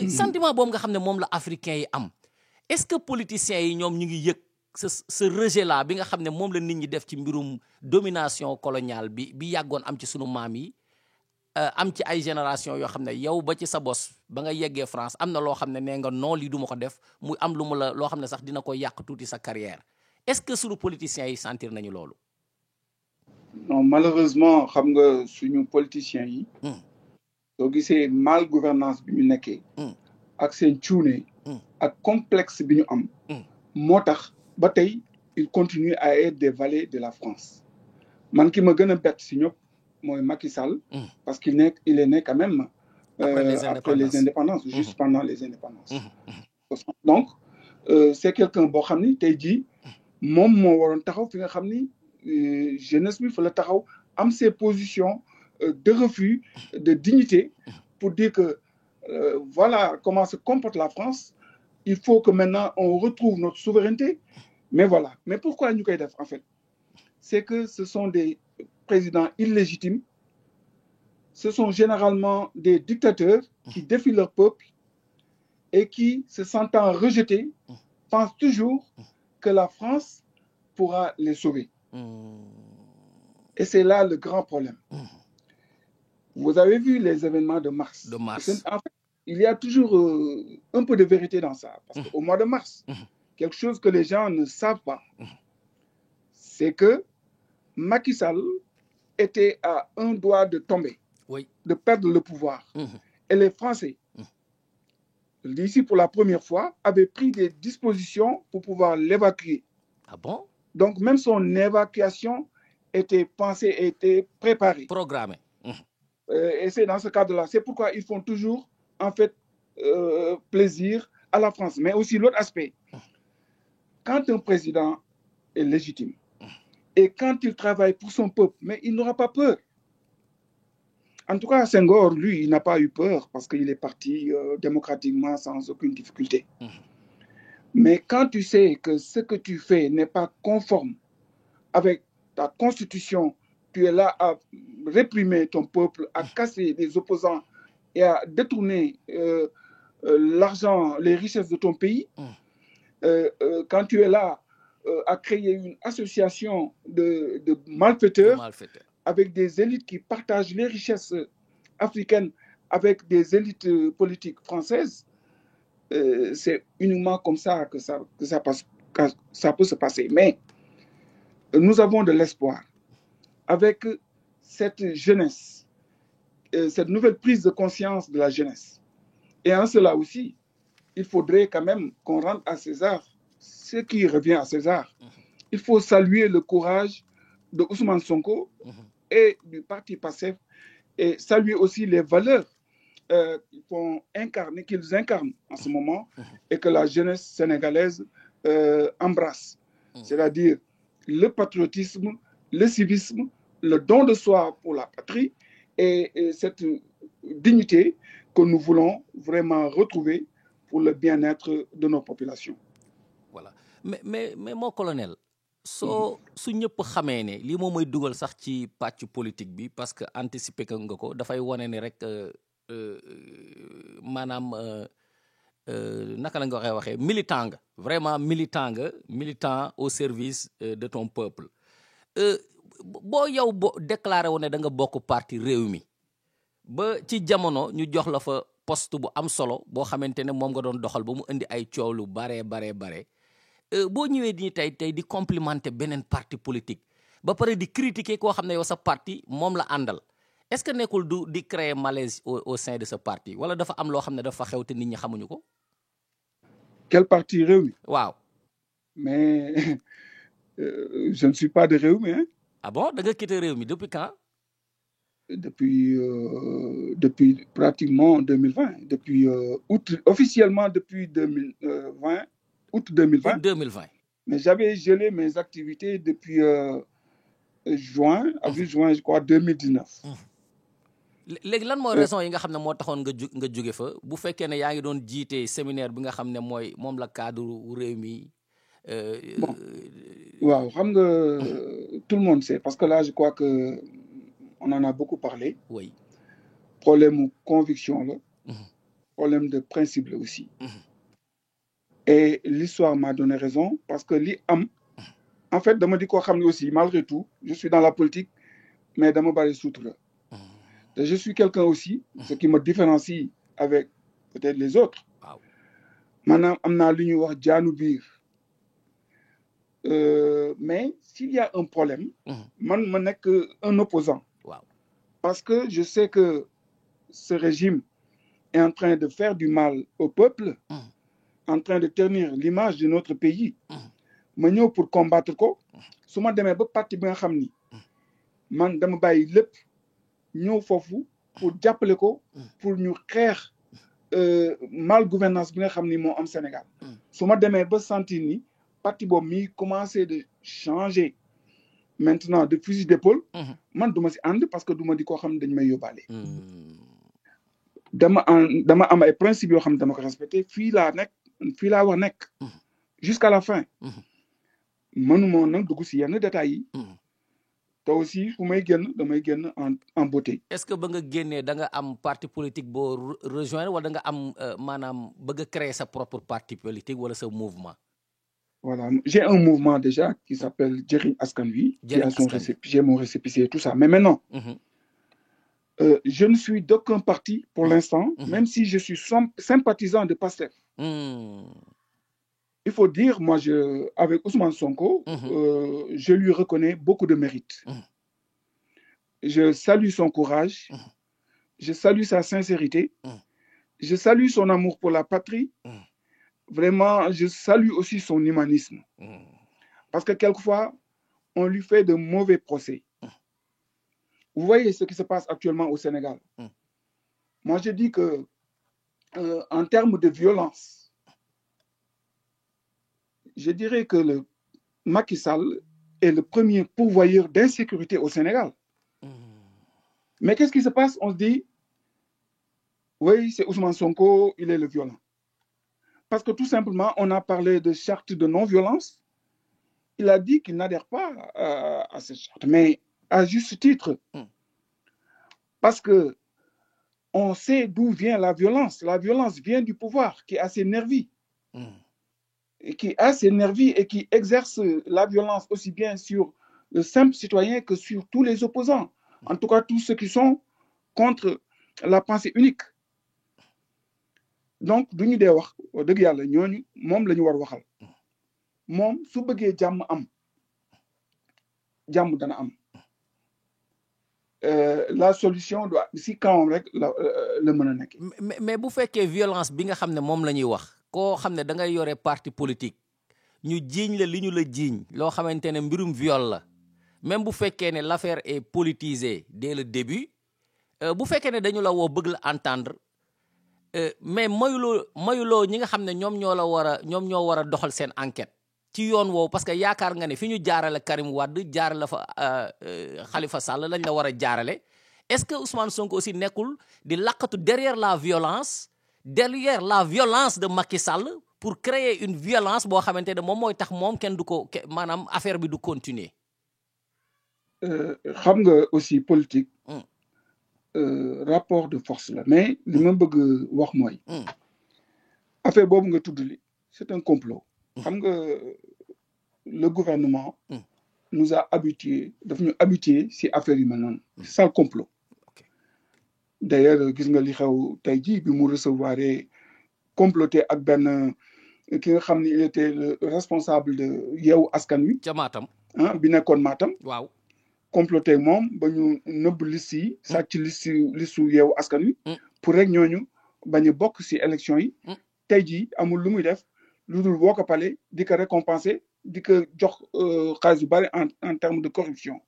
Speaker 2: sentiment boobu nga xam ne moom la africains yi am est-ce que politiciens yi ñoom ñu ngi yëg ce rejet là bi nga xam ne moom la nit ñi def ci mbirum domination coloniale bi yàggoon am ci sunu maam yi am ci ay génération yoo xam ne yow ba ci sa bos ba nga yeggee France am na loo xam ne nee nga non lii du ma ko def muy am lu mu la loo xam ne sax dina ko yàq tuuti sa carrière est-ce que sunu politiciens yi sentir nañu loolu
Speaker 4: non malheureusement xam nga suñu politiciens yi soo gisee mal gouvernance bi ñu nekkee ak seen cuune ak complexe bi ñu am moo tax ba tey il continue à être des valets de la France man ki ma gën a bett si ñëpp moi Macky Sall, parce qu'il est né quand même après les indépendances, juste pendant les indépendances. Donc, c'est quelqu'un boo xam ni tey jii moom moo waroon taxaw fi nga xam ni jeunesse bi fa la taxaw am ses positions de refus, de dignité, pour dire que voilà comment se comporte la France. Il faut que maintenant on retrouve notre souveraineté. Mais voilà. Mais pourquoi ñu koy def en fait? C'est que ce sont des présidents illégitimes. Ce sont généralement des dictateurs qui défient leur peuple et qui, se sentant rejetés, pensent toujours que la France pourra les sauver. Et c'est là le grand problème. Vous avez vu les événements de mars. En fait, il y a toujours un peu de vérité dans ça. Parce qu'au mois de mars, quelque chose que les gens ne savent pas, c'est que Macky Sall était à un doigt de tomber, de perdre le pouvoir. Et les Français, ici pour la première fois, avaient pris des dispositions pour pouvoir l'évacuer.
Speaker 2: Ah bon?
Speaker 4: Donc même son évacuation était pensée, était préparée.
Speaker 2: Programmée.
Speaker 4: Et c'est dans ce cadre-là. C'est pourquoi ils font toujours, en fait, plaisir à la France. Mais aussi l'autre aspect, quand un président est légitime, et quand il travaille pour son peuple, mais il n'aura pas peur. En tout cas, Senghor, lui, il n'a pas eu peur parce qu'il est parti démocratiquement sans aucune difficulté. Mais quand tu sais que ce que tu fais n'est pas conforme avec ta constitution, tu es là à réprimer ton peuple, à casser les opposants et à détourner l'argent, les richesses de ton pays, quand tu es là à créer une association de malfaiteurs, avec des élites qui partagent les richesses africaines avec des élites politiques françaises, c'est uniquement comme ça que ça peut se passer. Mais nous avons de l'espoir avec cette jeunesse, cette nouvelle prise de conscience de la jeunesse. Et en cela aussi, il faudrait quand même qu'on rende à César ce qui revient à César. Il faut saluer le courage de Ousmane Sonko et du parti PASTEF et saluer aussi les valeurs qu'ils incarnent en ce moment et que la jeunesse sénégalaise embrasse. C'est-à-dire le patriotisme, le civisme, le don de soi pour la patrie et cette dignité que nous voulons vraiment retrouver pour le bien-être de nos populations.
Speaker 2: Voilà. Mais mon colonel, su ñëpp xamee ne lii moom mooy dugal sax ci pàcc politique bi parce que anticiper nga ko dafay wane ni rek maanaam naka la nga waxee militant nga vraiment militant au service de ton peuple boo yow déclaré wu ne da nga bokk parti Rewmi ba ci jamono ñu jox la fa poste bu am solo boo xamante ne moom nga doon doxal ba mu indi ay coow lu bare boo ñëwee di tey di complimenter beneen parti politique ba pare di critiquer koo xam ne yow sa parti moom la àndal est-ce que nekkul di créer malaise au sein de ce parti wala dafa am loo xam ne dafa xew te nit ñi xamuñu ko.
Speaker 4: Quel parti? Rewmi.
Speaker 2: Waaw.
Speaker 4: Mais je ne suis pas de Rewmi, hein.
Speaker 2: Ah bon? Da nga quitté Rewmi depuis quand?
Speaker 4: Depuis pratiquement 2020. Depuis officiellement depuis 2020. Août 2020.
Speaker 2: 2020.
Speaker 4: Mais j'avais gelé mes activités depuis juin, avril-juin, je crois, 2019.
Speaker 2: léegi lan mooy raison yi nga xam ne moo taxoon nga jóge fa bu fekkee ne yaa ngi doon jiite séminaire bi nga xam ne moom la cadre Rewmi.
Speaker 4: Bon waaw xam nga tout le monde sait parce que là je crois que on en a beaucoup parlé.
Speaker 2: Oui.
Speaker 4: Problème de conviction là. Problème de principe là aussi. Et l'histoire m'a donné raison parce que en fait, dama di ko xam ne aussi, malgré tout, je suis dans la politique, mais dama bari sutura. Et je suis quelqu'un aussi, ce qui me différencie avec peut-être les autres. Maintenant, am naa lu ñuy wax jaanu biir. Mais s'il y a un problème, man ma nekk un opposant. Parce que je sais que ce régime est en train de faire du mal au peuple. En train de ternir l'image de notre pays. Ma ñëw pour combattre ko su ma demee ba parti bi nga xam ni man dama bàyyi lépp ñëw foofu pour jàppale ko pour ñu xeex mal gouvernance bi nga xam ni moo am Sénégal su ma demee ba sentir ni parti boobu mi commencé de changer maintenant de fusil d'épaule man du ma si ànd parce que du ma di koo xam ne dañ may yóbbaale dama am ay principes yoo xam ne dama ko respecté fii laa war nekk jusqu'à la fin mënuma nag dugg si yenn détails yi te aussi fu may génn damay génn en beauté.
Speaker 2: est-ce que ba nga génnee da nga am parti politique boo rejoindre wala da nga am maanaam bëgg a créer sa propre parti politique wala sa mouvement.
Speaker 4: Voilà, j'ai un mouvement déjà qui s'appelle Jëriñ Askan Wi. J'ai mon récépissé et tout ça. Mais maintenant, je ne suis d'aucun parti pour l'instant, même si je suis sympathisant de PASTEF. Il faut dire, moi, avec Ousmane Sonko, je lui reconnais beaucoup de mérite. Je salue son courage, je salue sa sincérité, je salue son amour pour la patrie. Vraiment, je salue aussi son humanisme. Parce que quelquefois, on lui fait de mauvais procès. Vous voyez ce qui se passe actuellement au Sénégal. Moi, je dis que, en termes de violence, je dirais que le Macky Sall est le premier pourvoyeur d'insécurité au Sénégal. Mais qu'est-ce qui se passe? On se dit, oui, c'est Ousmane Sonko, il est le violent. Parce que tout simplement, on a parlé de charte de non-violence. Il a dit qu'il n'adhère pas à cette charte, mais à juste titre. Parce que on sait d'où vient la violence. La violence vient du pouvoir qui est assez nerveux. Et qui est assez nerveux et qui exerce la violence aussi bien sur le simple citoyen que sur tous les opposants. En tout cas, tous ceux qui sont contre la pensée unique. Donc duñu dee wax dëgg yàlla ñooñu moom la ñu war waxal moom su bëggee jàmm am jàmm dana am la solution doit si kawam rek la mën a nekk.
Speaker 2: mais bu fekkee violence bi nga xam ne moom la ñuy wax koo xam ne da ngay yore parti politique ñu jiiñ la li ñu la jiiñ loo xamante ne mbirum viol la même bu fekkee ne l'affaire est politisée dès le début bu fekkee ne dañu la woo bëgg la entendre. Mais mayuloo ñi nga xam ne ñoom ñoo war a doxal seen enquête ci yoon woowu parce que yaakaar nga ne fi ñu jaarale Karim Wade jaarale fa Khalifa Sall lañ la war a jaarale est-ce que Ousmane Sonko aussi nekkul di laqatu derrière la violence de Macky Sall pour créer une violence boo xamante ne moom mooy tax moom kenn du ko maanaam affaire bi du continuer.
Speaker 4: xam nga aussi politique. Rapport de force là mais li ma bëgg wax mooy affaire boobu nga tudd li c'est un complot xam nga le gouvernement nous a daf ñu habitué si affaire yu mel noonu c'est ça le complot d'ailleurs gis nga li xew tey jii bi mu recevoir comploté ak benn ki nga xam ni il était le responsable de Yewwi Askan Wi
Speaker 2: ca Matam
Speaker 4: bi nekkoon Matam
Speaker 2: waaw
Speaker 4: comploté moom ba ñu nëbb liste yi sàcc listu Yewwi Askan Wi pour rek ñooñu bañ a bokk si élection yi tey jii amul lu muy def lu dul boo ko pale di ko récompenser di ko jox xaalis yu bari en termes de corruption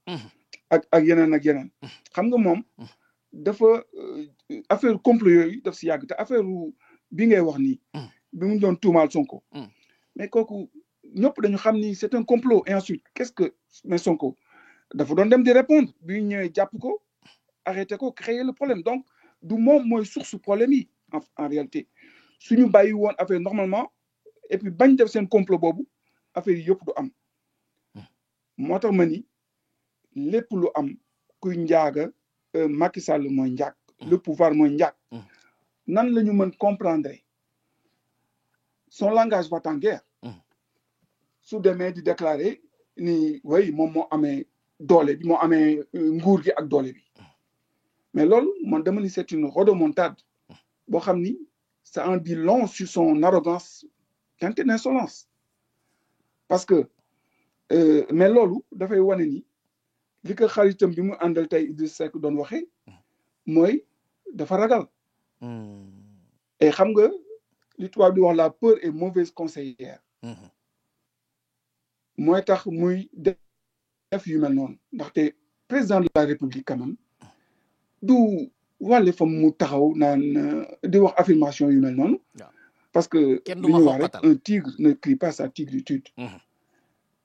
Speaker 4: ak yeneen xam nga moom dafa affaire complot yooyu daf si yàgg te affaire bi ngay wax nii bi mu doon tuumaal Sonko mais kooku ñëpp dañu xam ni c'est un complot et ensuite mais Sonko dafa doon dem di répondre bi ñëwee jàpp ko arrêté ko créer le problème donc du moom mooy source problème yi en réalité suñu bàyyi woon affaire normalement et puis bañ def seen complot boobu affaire yi yëpp du am moo tax ma ni lépp lu am kuy njaaga Macky Sall mooy njaag le pouvoir mooy njaag nan la ñu mën comprendre son langage va en guerre su demee di déclarer ni way moom moo amee doole bi moo amee nguur gi ak doole bi mais loolu man dama ni c'est une rodomontade boo xam ni ça en dit long sur son arrogance teintée d'insolence parce que mais loolu dafay wane ni li ko xaritam bi mu àndal tey Idriss Seck doon waxee mooy dafa ragal et xam nga li tubaab di wax la peur est mauvaise conseillère mooy tax muy def yu mel noonu ndaxte président de la République quand même du wàlle fa mu taxaw naan di wax affirmation yu mel noonu parce que li ñu wax rek un tigre ne crie pas sa tigritude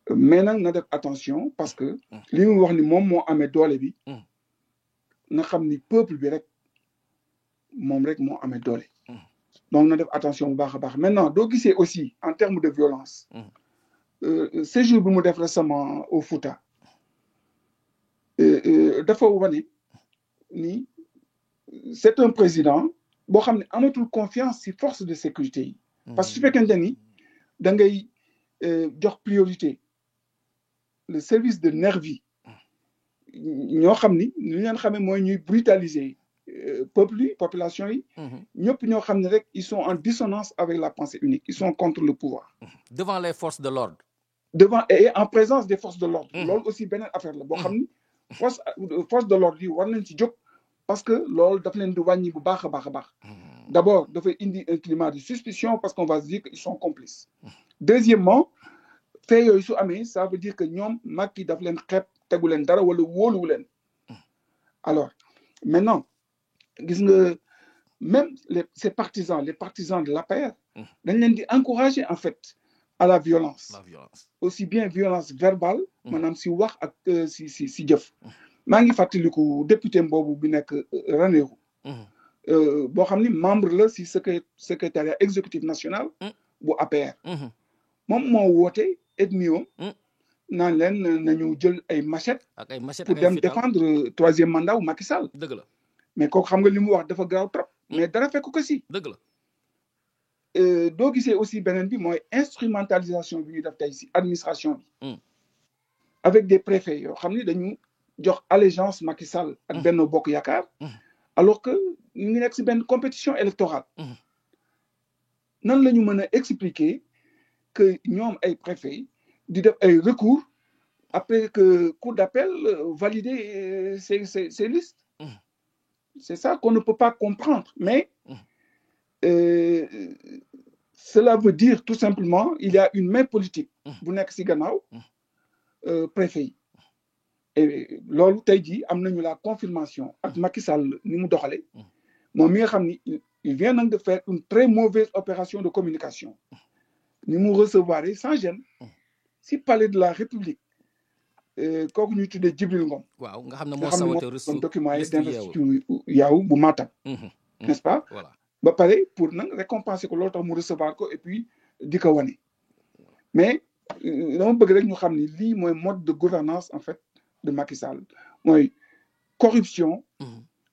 Speaker 4: mais nag na def attention parce que li mu wax ni moom moo amee doole bi na xam ni peuple bi rek moom rek moo amee doole donc na def attention bu baax a baax maintenant doo gisee aussi en termes de violence séjour bi mu def récemment au Fouta dafa wane ni c'est un président boo xam ne amatul confiance ci force de sécurité yi parce que su fekkente ni da ngay jox priorité le service de nervi ñoo xam ni li leen xamee mooy ñuy brutaliser peuple yi population yi ñëpp ñoo xam ne rek ils sont en dissonance avec la pensée unique ils sont contre le pouvoir
Speaker 2: devant les forces de l'ordre
Speaker 4: devant et en présence des forces de l'ordre loolu aussi beneen affaire la boo xam ni force de l'ordre yi war nañ ci jóg parce que loolu daf leen di wàññi bu baax a baax a baax d'abord dafay indi un climat de suspicion parce qu'on va se dire qu'ils sont complices deuxièmement fait yooyu su amee ça veut dire que ñoom Macky daf leen xeeb tegu leen dara wala wóoluwu leen alors maintenant gis nga même ces partisans les partisans de l'APR dañ leen di encourager en fait à la violence aussi bien violence verbale maanaam si wax ak si jëf maa ngi fàttaliku député boobu bi nekk Ranérou boo xam ni membre la si secrétariat exécutif national bu APR moom moo woote ethnie naan leen nañu jël ay machette pour dem défendre troisième mandat wu Macky Sall
Speaker 2: dëgg la
Speaker 4: mais kooku xam nga li mu wax dafa garaaw trop mais dara fekk ko si
Speaker 2: dëgg la
Speaker 4: doo gisee aussi beneen bi mooy instrumentalisation bi ñuy def tey si administration bi avec des préfets yoo xam ni dañu jox allégeance Macky Sall ak Benno Bokk Yaakaar alors que ñu ngi nekk si benn compétition électorale nan la ñu mën a expliquer que ñoom ay préfets di def ay recours après que cour d'appel valider ces listes c'est ça qu'on ne peut pas comprendre mais cela veut dire tout simplement il y a une main politique bu nekk si gannaaw préfet yi et loolu tey jii am nañu la confirmation ak Macky Sall ni mu doxale moom mi nga xam ni il vient nag de faire une très mauvaise opération de communication ni mu recevoir sans gêne si palais de la République kooku ñuy tuddee Djibril Ngom
Speaker 2: waaw nga xam ne moo saboté
Speaker 4: document yi d'investiture yaaw bu Matam n'est-ce pas
Speaker 2: voilà
Speaker 4: ba pare pour nag récompenser ko loolu tax mu recevoir ko et puis di ko wane mais dama bëgg rek ñu xam ni lii mooy mode de gouvernance en fait de Macky Sall mooy corruption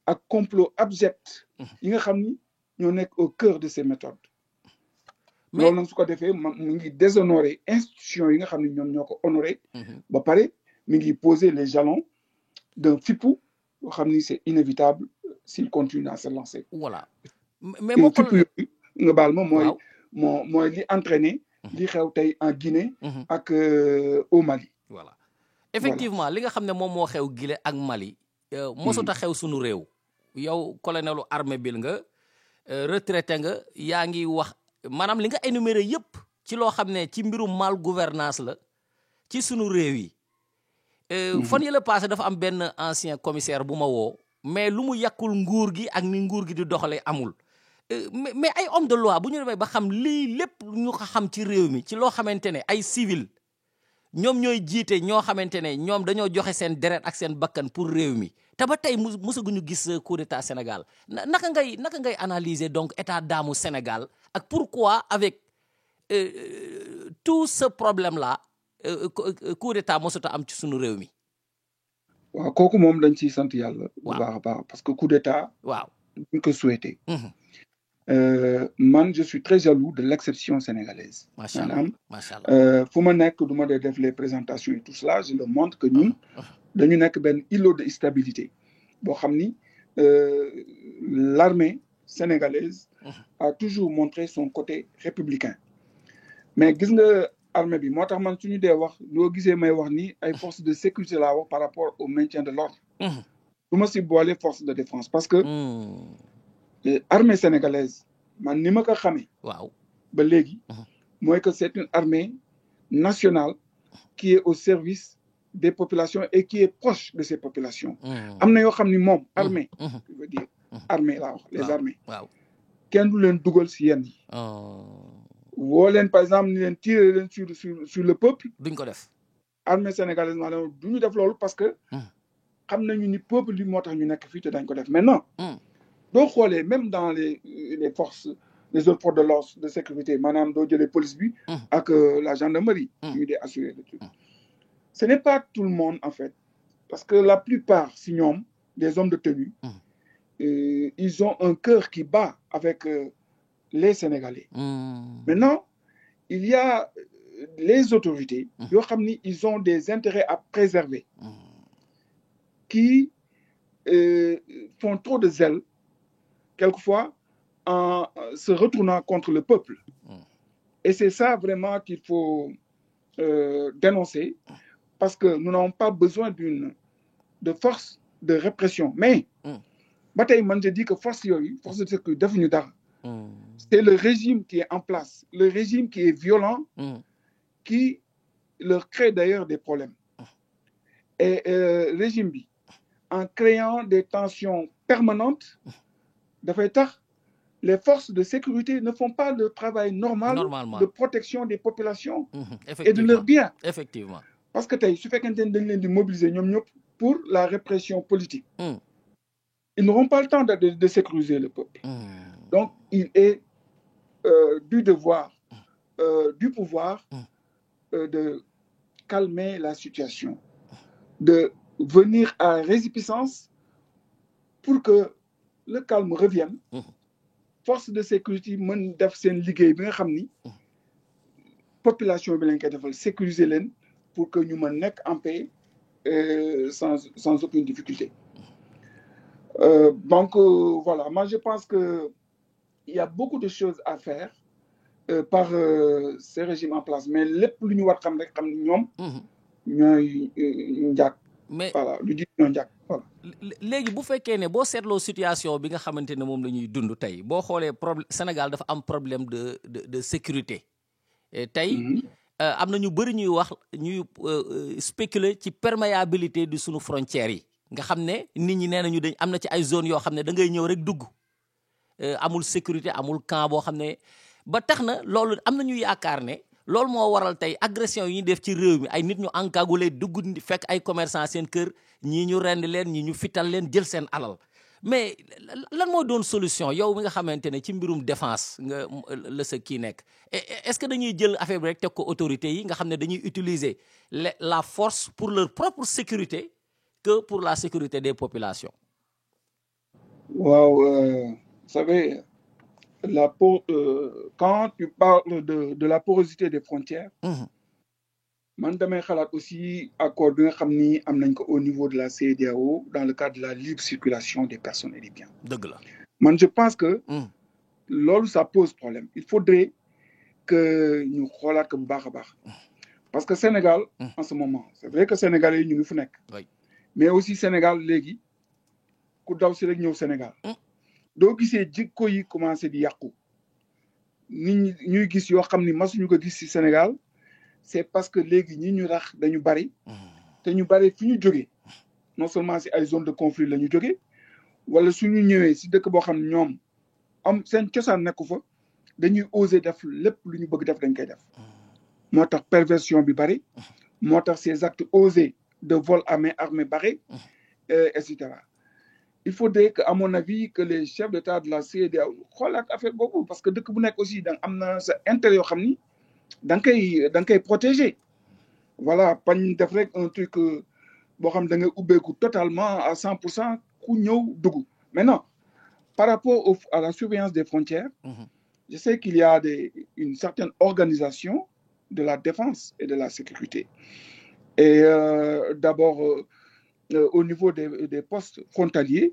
Speaker 4: ak complot abject yi nga xam ni ñoo nekk au cœur de ces méthodes loolu nag su ko defee mu ngi déshonorer institution yi nga xam ni ñoom ñoo ko honorer ba pare mi ngi poser les jalons d'un fippu yoo xam ni c'est inévitable s'il continue à se lancer
Speaker 2: voilà mais moo
Speaker 4: fippu yooyu nga baal ma mooy li entraîné li xew tey en Guinée ak au Mali
Speaker 2: voilà effectivement li nga xam ne moom moo xew Guinée ak Mali mosut a xew sunu réew yow colonelu armée bil nga retraité nga yaa ngi wax maanaam li nga énuméré yëpp ci loo xam ne ci mbirum mal gouvernance la ci sunu réew yi fan yi la passé dafa am benn ancien commissaire bu ma woo mais lu mu yàqul nguur gi ak ni nguur gi di doxalee amul mais ay homme de loi bu ñu demee ba xam lii lépp ñu ko xam ci réew mi ci loo xamante ne ay civil ñoom ñooy jiite ñoo xamante ne ñoom dañoo joxe seen deret ak seen bakkan pour réew mi te ba tey mosaguñu gis coup d'état Sénégal naka ngay analyser donc état d'âme Sénégal ak pourquoi avec tout ce problème là coup d'état mosut a am ci sunu réew mi.
Speaker 4: waaw kooku moom dañ ciy sant yàlla. bu baax a baax parce que coup d'état.
Speaker 2: waaw
Speaker 4: duñ ko souhaité. man je suis très jaloux de l'exception sénégalaise.
Speaker 2: macha allah
Speaker 4: fu ma nekk du ma dee def les présentations et tout cela je le montre que ñun dañu nekk benn îlot de stabilité boo xam ni l'armée sénégalaise a toujours montré son côté républicain mais gis nga armée bi moo tax man suñu dee wax loo gisee may wax ni ay forces de sécurité laa wax par rapport au maintien de l'ordre du ma si boole force de défense parce que armée sénégalaise man ni ma ko xamee
Speaker 2: waaw
Speaker 4: ba léegi mooy que c'est une armée nationale qui est au service des populations et qui est proche de ces populations. am na yoo xam ni moom armée. je veux dire armée laa wax les armées.
Speaker 2: waaw
Speaker 4: kenn du leen dugal si yenn yi. woo leen par exemple ni leen tirer leen sur le peuple.
Speaker 2: duñ ko def.
Speaker 4: armée sénégalaise maanaam du ñu def loolu parce que. xam nañu ni peuple bi moo tax ñu nekk fii te dañ ko def maintenant. doo xoolee même dans les forces les autres forces de l'ordre de sécurité maanaam doo jëlee police bi. ak la gendarmerie. ñu dee assurer le truc. Ce n'est pas tout le monde en fait parce que la plupart si ñoom des hommes de tenue. Ils ont un cœur qui bat avec les Sénégalais. Maintenant, il y a les autorités, ils ont des intérêts à préserver, qui font trop de zèle, quelquefois, en se retournant contre le peuple. Et c'est ça vraiment qu'il faut dénoncer, parce que nous n'avons pas besoin de force de répression. Mais, bataille, je dis que force de sécurité, c'est le régime qui est en place, le régime qui est violent, qui leur crée d'ailleurs des problèmes. Et le régime, en créant des tensions permanentes, les forces de sécurité ne font pas le travail normal de protection des populations et de leurs biens.
Speaker 2: Effectivement.
Speaker 4: Parce que il suffit qu'on de mobiliser pour la répression politique. Ils n'auront pas le temps de sécuriser le peuple. Donc, il est du devoir, du pouvoir, de calmer la situation, de venir à résipiscence pour que le calme revienne. Force de sécurité, mën def sen liguey bi nga xamni population bi lañ koy defal sécuriser len pour que ñu mën nek en paix sans aucune difficulté. Donc voilà, moi je pense que il y a beaucoup de choses à faire par ces régimes en place, mais lepp lu ñu war xam rek xam ni ñom ñoy njàkk.
Speaker 2: Mais
Speaker 4: voilà lu di ñoo njàkk voilà.
Speaker 2: Léegi bu fekkee ne boo seetloo situation bi nga xamante ne moom la ñuy dund tey boo xoolee problème Sénégal dafa am problème de sécurité tey am na ñu bëri ñuy wax ñuy spéculer ci perméabilité du sunu frontières yi nga xam ne nit ñi nee nañu dañ am na ci ay zones yoo xam ne da ngay ñëw rek dugg amul sécurité amul camp boo xam ne ba tax na loolu am na ñu yaakaar ne loolu moo waral tey agression yi ñu def ci réew mi ay nit ñu encagoulé dugg fekk ay commerçant seen kër ñii ñu rend leen ñii ñu fital leen jël seen alal mais lan moo doon solution yow mi nga xamante ne ci mbirum défense nga la sa kii nekk est-ce que dañuy jël affaire bi rek teg ko autorités yi nga xam ne dañuy utiliser la force pour leur propre sécurité que pour la sécurité des populations?
Speaker 4: Waaw, vous savez, quand tu parles de la porosité des frontières, man damay xalaat aussi accord bi nga xam ni am nañ ko au niveau de la CEDEAO dans le cadre de la libre circulation des personnes et des biens.
Speaker 2: Dëgg la.
Speaker 4: Man je pense que loolu ça pose problème. Il faudrait que ñu xoolaat ko bu baax a baax. Parce que Sénégal en ce moment, c'est vrai que Sénégalais yi ñu ngi fu nekk. Mais aussi Sénégal léegi ku daw si rek ñëw Sénégal. Doo gisee jikko yi commencé di yàqu. Nit ñi ñuy gis yoo xam ni masuñu ko gis ci Sénégal. C'est parce que léegi ñi ñu rax dañu bari te ñu bari fi ñu jógee non seulement si ay zone de conflit la ñu jógee wala suñu ñëwee si dëkk boo xam ne ñoom am seen cosaan nekku fa dañuy oser def lépp lu ñu bëgg def dañ koy def moo tax perversion bi bari moo tax ces actes osés de vol à main armée bari et cetera. Il faudrait que à mon avis que les chefs d'État de la CEDEAO xoolaat affaire boobu parce que dëkk bu nekk aussi da am na sa intérêt yoo xam ni da nga koy protéger voilà pañ def rek un truc boo xam da ngay ubbeeku totalement à 100% ku ñëw dugg. Maintenant par rapport à la surveillance des frontières je sais qu'il y a une certaine organisation de la défense et de la sécurité et d'abord au niveau des postes frontaliers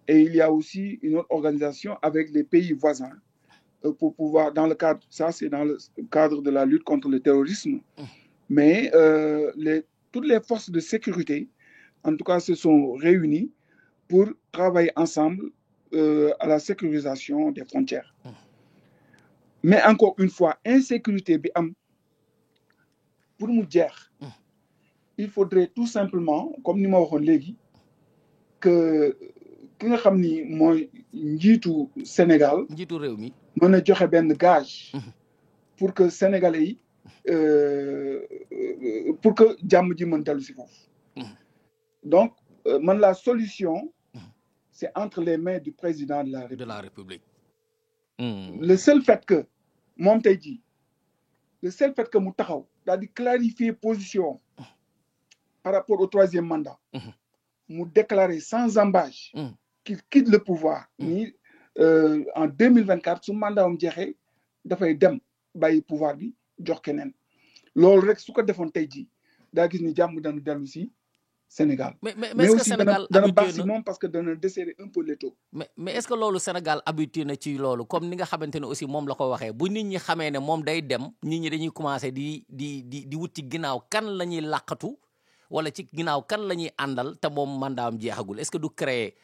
Speaker 4: et il y a aussi une autre organisation avec les pays voisins pour pouvoir, dans le cadre, ça c'est dans le cadre de la lutte contre le terrorisme, mais toutes les forces de sécurité, en tout cas, se sont réunies pour travailler ensemble à la sécurisation des frontières. Mais encore une fois, insécurité, pour nous dire, il faudrait tout simplement comme ni ma waxoon léegi que ki nga xam ni mooy njiitu Sénégal
Speaker 2: njiitu réew mi
Speaker 4: mën a joxe benn gage pour que sénégalais yi pour que jàmm ji mën dellu si foofu donc man la solution c'est entre les mains du président de la République. Le seul fait que moom tey jii le seul fait que mu taxaw daal di clarifier position par rapport au 3e mandat mu déclarer sans ambages qu'il quitte le pouvoir ni en 2024 su mandat am jeexee dafay dem bàyyi pouvoir bi jox keneen loolu rek su ko defoon tey jii daa gis ni jàmm dana dellu si Sénégal.
Speaker 2: mais est-ce que Sénégal
Speaker 4: dana baax si moom parce que dana desserrer un peu l'étau.
Speaker 2: mais est-ce que loolu Sénégal habitué na ci loolu comme ni nga xamante ne aussi moom la ko waxee bu nit ñi xamee ne moom day dem nit ñi dañuy commencer di wut ci ginnaaw kan la ñuy làqatu wala ci ginnaaw kan la ñuy àndal te moom mandaam jeexagul est-ce que du créer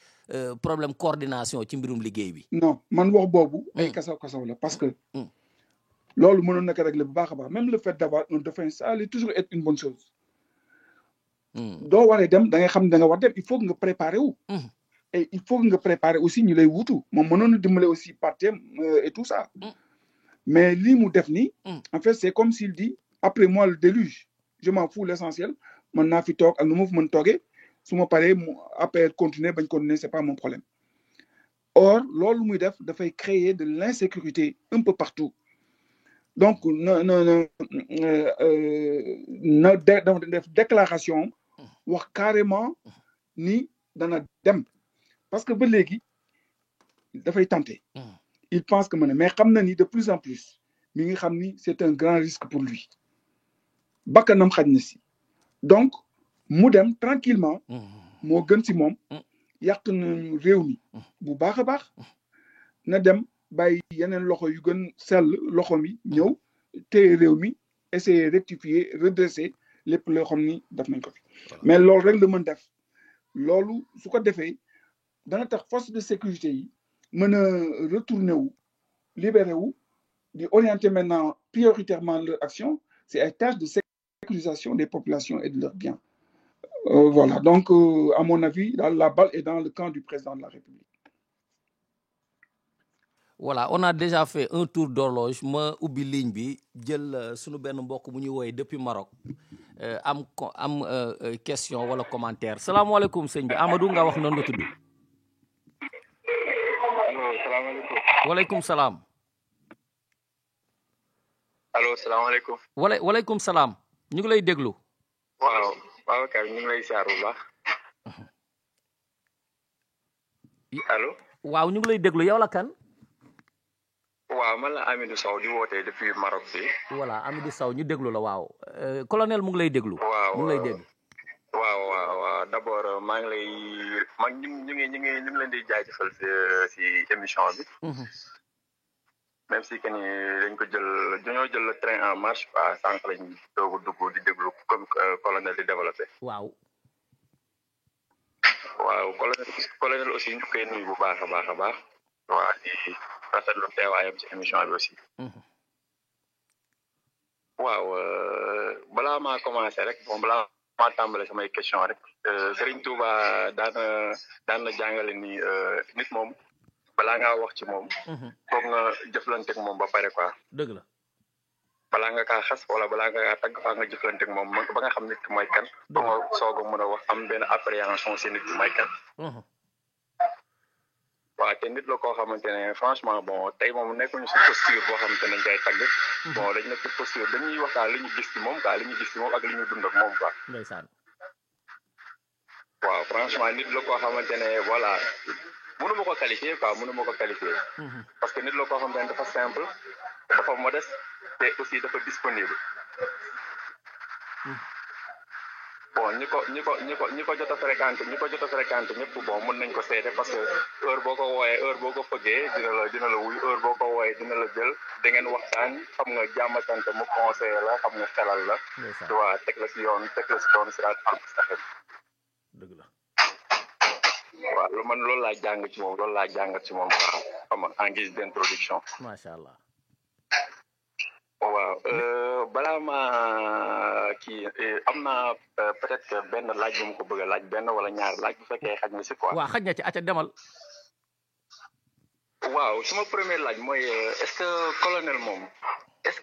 Speaker 2: problème coordination ci mbirum liggéey bi.
Speaker 4: non man wax boobu. ay kasaw la parce que. loolu mënoon na ko régler bu baax a baax même le fait d'avoir un dauphin ça allait toujours être une bonne chose. doo waree dem da ngay xam ne da nga war dem il faut que nga préparer wu. et il faut que nga préparer aussi ñu lay wutu moom mënoon na dimbale aussi partem et tout ça. mais lii mu def nii. en fait c'est comme s'il dit après moi le déluge je m'en fous l'essentiel mën naa fi toog ak nu ma fi mën toogee su ma paree mu après continuer bañ continuer c'est pas mon problème. or loolu muy def dafay créer de l'insécurité un peu partout. donc na def déclaration wax carrément ni dana dem parce que ba léegi dafay tenter il pense que mais xam na ni de plus en plus mi ngi xam ni c'est un grand risque pour lui bakkanam xaj na si donc mu dem tranquillement moo gën si moom yàq nañu réew mi bu baax a baax na dem bàyyi yeneen loxo yu gën sell loxo mi ñëw téye réew mi essayer rectifier redresser lépp loo xam ni def nañ ko fi mais loolu rek la mën def loolu su ko defee dana tax force de sécurité yi mën a retourner wu libérer wu di orienter maintenant prioritairement leur action c'est ay tâches de sécurisation des populations et de leurs biens voilà donc à mon avis la balle est dans le camp du président de la République.
Speaker 2: Voilà, on a déjà fait un tour d'horloge ma ubbi ligne bi jël sunu benn mbokk bu ñuy woowee depuis Maroc am question wala commentaire salaamaaleykum sëñ bi Amadou nga wax noonu la tudd.
Speaker 5: allo salaamaaleykum.
Speaker 2: waaleykum salaam.
Speaker 5: allo salaamaaleykum.
Speaker 2: waaleykum salaam ñu ngi lay déglu.
Speaker 5: waaw waaw kay ñu ngi lay siyaar bu baax. allo.
Speaker 2: waaw ñu ngi lay déglu yow la kan.
Speaker 5: waaw man la Amidou Sow di wootee depuis Maroc bi.
Speaker 2: voilà Amidou Sow ñu déglu la waaw colonel mu ngi lay déglu.
Speaker 5: waaw
Speaker 2: mu ngi lay dégg.
Speaker 5: waaw d'abord maa ngi lay ñu ngi leen di jaajëfal si émission bi. même si que ni dañoo jël le train en marche quoi sànq lañ doog a dugg di déglu comme colonel di développé.
Speaker 2: waaw
Speaker 5: colonel aussi ñu koy nuyu bu baax a baax a baax. waa di rafetlu teewaayam ci émission bi aussi. waaw balaa maa commencé rek balaa maa tàmbale samay question rek Serigne Touba daan na jàngale ni nit moom balaa ngaa wax ci moom. foog nga jëflanteeg moom ba pare quoi.
Speaker 2: dëgg la.
Speaker 5: balaa nga kaa xas wala balaa nga kaa tagg faa nga jëflanteeg moom ba nga xam nit ki mooy kan. ba nga soog a mën a wax am benn appréhension si nit ki mooy kan. waaw te nit la koo xamante ne franchement bon tey moom nekkuñu si posture boo xamante ne dañ koy tagg. bon dañ nekk posture dañuy waxtaan li ñu gis ci moom quoi li ñu gis ci moom ak li ñu dund ak moom quoi.
Speaker 2: ndeysaan.
Speaker 5: waaw franchement nit la koo xamante ne voilà mënu ma ko qualifier quoi mënu ma ko qualifier. parce que nit la koo xamante ne dafa simple dafa modeste te aussi dafa disponible. bon ñi ko jot a fréquenté ñëpp bon mën nañ ko seede parce que heure boo ko fëggee dina la wuy heure boo ko wooyee dina la jël da ngeen waxtaan xam nga jàmm sant mu conseiller la xam nga xelal la. tu vois teg la si yoon siraat al-mustaqim.
Speaker 2: dëgg la.
Speaker 5: waaw man loolu laa jàng ci moom quoi xam nga en guise d'introduction.
Speaker 2: macha allah.
Speaker 5: waaw balaa ma kii am naa peut-être que benn laaj bu ma ko bëgg a laaj benn wala ñaar laaj bu fekkee xaj na si quoi.
Speaker 2: waaw xaj na ci acca demal.
Speaker 5: waaw suma premier laaj mooy est-ce que colonel moom est-ce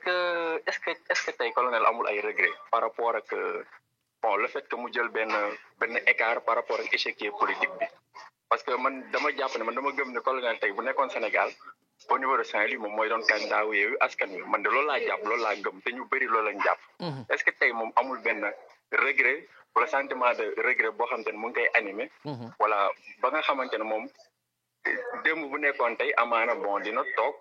Speaker 5: que tey colonel amul ay regret par rapport ak bon le fait que mu jël benn écart par rapport ak échiquier politique bi parce que man dama jàpp ne man dama gëm ne colonel tey bu nekkoon Sénégal au niveau de Saint-Louis moom mooy doon candidat wu Yewwi Askan Wi man de loolu laa jàpp loolu laa gëm te ñu bëri loolu lañ jàpp. est-ce que tey moom amul benn regret wala sentiment de regret boo xamante ne mu ngi koy animé. wala ba nga xamante ne moom. démb bu nekkoon tey amaana bon dina toog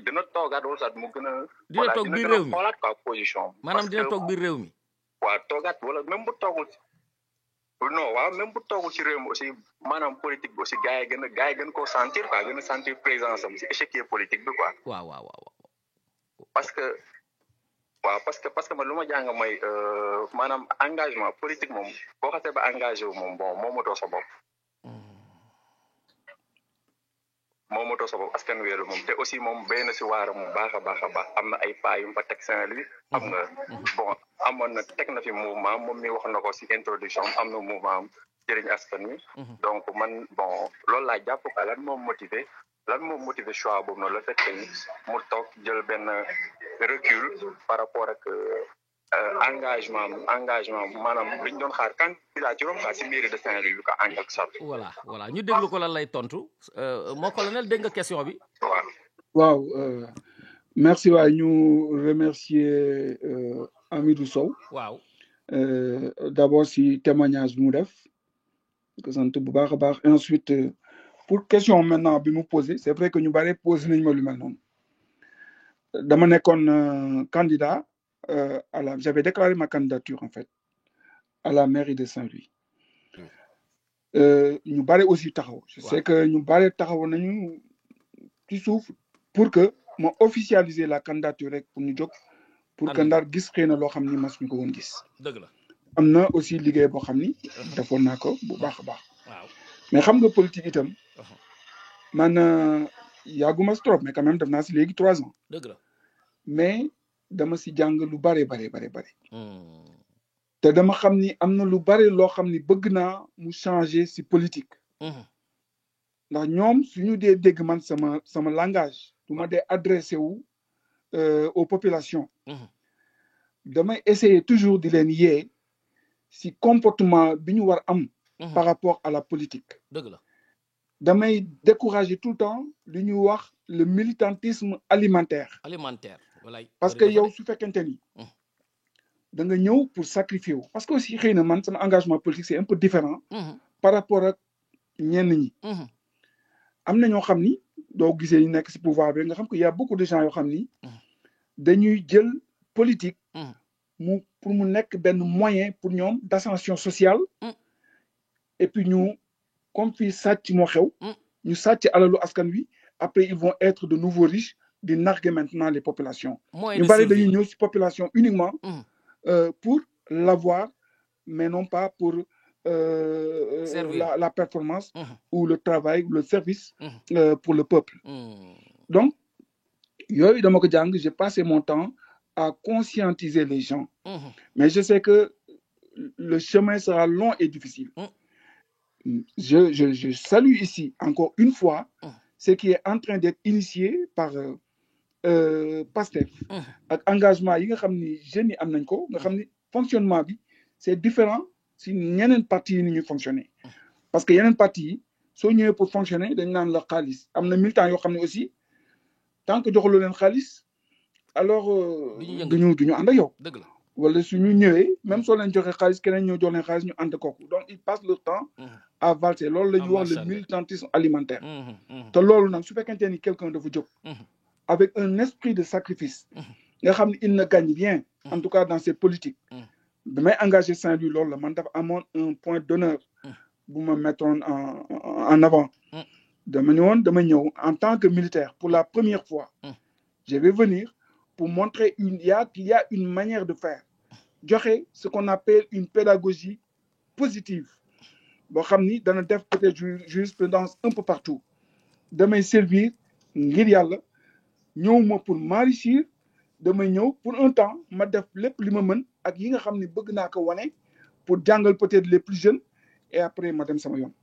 Speaker 5: dina toogaat wala sax mu gën a.
Speaker 2: dina toog biir réew mi
Speaker 5: xoolaat quoi position.
Speaker 2: maanaam dina toog biir réew mi.
Speaker 5: waaw toogaat wala même bu toogul non waaw même bu toogul ci réew mi aussi maanaam politique bi aussi gars yi gën koo sentir quoi gën a sentir présence am ci échiquier politique bi quoi.
Speaker 2: waaw.
Speaker 5: parce que man lu ma jàng mooy maanaam engagement politique moom boo xasee ba engagé wu moom bon moomatoo sa bopp. moomatoo sa bopp askan wéeru moom te aussi moom béy na si waaram mu baax a baax am na ay pas yu mu fa teg Saint-Louis xam nga bon amoon na teg na fi mouvement moom mi wax na ko si introduction am na mouvement am jëriñ askan wi donc man bon loolu laa jàpp quoi lan moom motivé choix boobu noonu le fait que mu toog jël benn recul par rapport ak engagement maanaam li ñu doon xaar candidature am quoi si mairie de Saint-Louis bi ko en quelque sorte.
Speaker 2: voilà ñu déglu ko lan lay tontu moo colonel dégg nga question bi.
Speaker 4: waaw merci waay ñu remercier Amidou Sow.
Speaker 2: waaw.
Speaker 4: d'abord si témoignage bi mu def ko sant bu baax a baax et ensuite pour question maintenant bi mu posé c'est vrai que ñu bari posé nañu ma lu mel noonu dama nekkoon candidat. J'avais déclaré ma candidature en fait à la mairie de Saint-Louis. Ñu bari aussi taxaw. Je sais que ñu bari taxaw nañu ci suuf pour que ma officialiser la candidature rek pour ñu jóg pour que Ndar gis xëy na loo xam ni mas ñu ko woon gis.
Speaker 2: dëgg la
Speaker 4: am na aussi liggéey boo xam ni. defoon naa ko bu baax a baax.
Speaker 2: waaw
Speaker 4: mais xam nga politique itam. man yàgguma si trop mais quand même def naa si léegi 3 ans.
Speaker 2: dëgg la
Speaker 4: mais. dama si jàng lu bare te dama xam ni am na lu bare loo xam ni bëgg naa mu changer si politique ndax ñoom suñu dee dégg man sama langage du ma dee adressé wu aux populations damay essayer toujours di leen yee si comportement bi ñu war am par rapport à la politique
Speaker 2: dëgg la
Speaker 4: damay décourager tout le temps li ñuy wax le militantisme alimentaire parce que yow su fekkente ni da nga ñëw pour sacrifier wu parce que aussi xëy na man sama engagement politique c'est un peu différent par rapport ak ñenn ñi am na ñoo xam ni doo gisee ñu nekk si pouvoir bi nga xam que y a beaucoup de gens yoo xam ni dañuy jël politique pour mu nekk benn moyen pour ñoom d'ascension sociale et puis ñu comme fii sàcc moo xew ñu sàcc alalu askan wi après ils vont être de nouveaux riches di narguer maintenant les populations ñu bari dañuy ñëw ci population uniquement pour l'avoir mais non pas pour la performance ou le travail ou le service pour le peuple donc yooyu dama ko jàng j'ai passé mon temps à conscientiser les gens mais je sais que le chemin sera long et difficile je salue ici encore une fois ce qui est en train d'être initié par Pastef ak engagement yi nga xam ni jeunes yi am nañ ko nga xam ni fonctionnement bi c'est différent si ñeneen parti yi ni ñuy fonctionner parce que yeneen parti yi soo ñëwee pour fonctionner dañ naan la xaalis am na militants yoo xam ne aussi tant que joxuloo leen xaalis alors duñu ànd ak yow wala suñu ñëwee même soo leen joxee xaalis keneen ñëw jox leen xaalis ñu ànd kooku donc ils passent leur temps à valser loolu la ñuy wax le militantisme alimentaire te loolu nag su fekkente ni quelqu'un dafa jóg avec un esprit de sacrifice nga xam ne il ne gagne rien en tout cas dans ses politiques bi may engagé Saint-Louis loolu la man dafa amoon un point d'honneur bu ma mettoon en avant dama ñëw en tant que militaire pour la première fois je vais venir pour montrer qu'il y a une manière de faire joxe ce qu'on appelle une pédagogie positive boo xam ni dana def peut-être jurisprudence un peu partout damay servir ngir yàlla ñëw ma pour m'enrichir damay ñëw pour un temps ma def lépp li ma mën ak yi nga xam ni bëgg naa ko wane pour jàngal peut-être les plus jeunes et après ma dem sama yoon.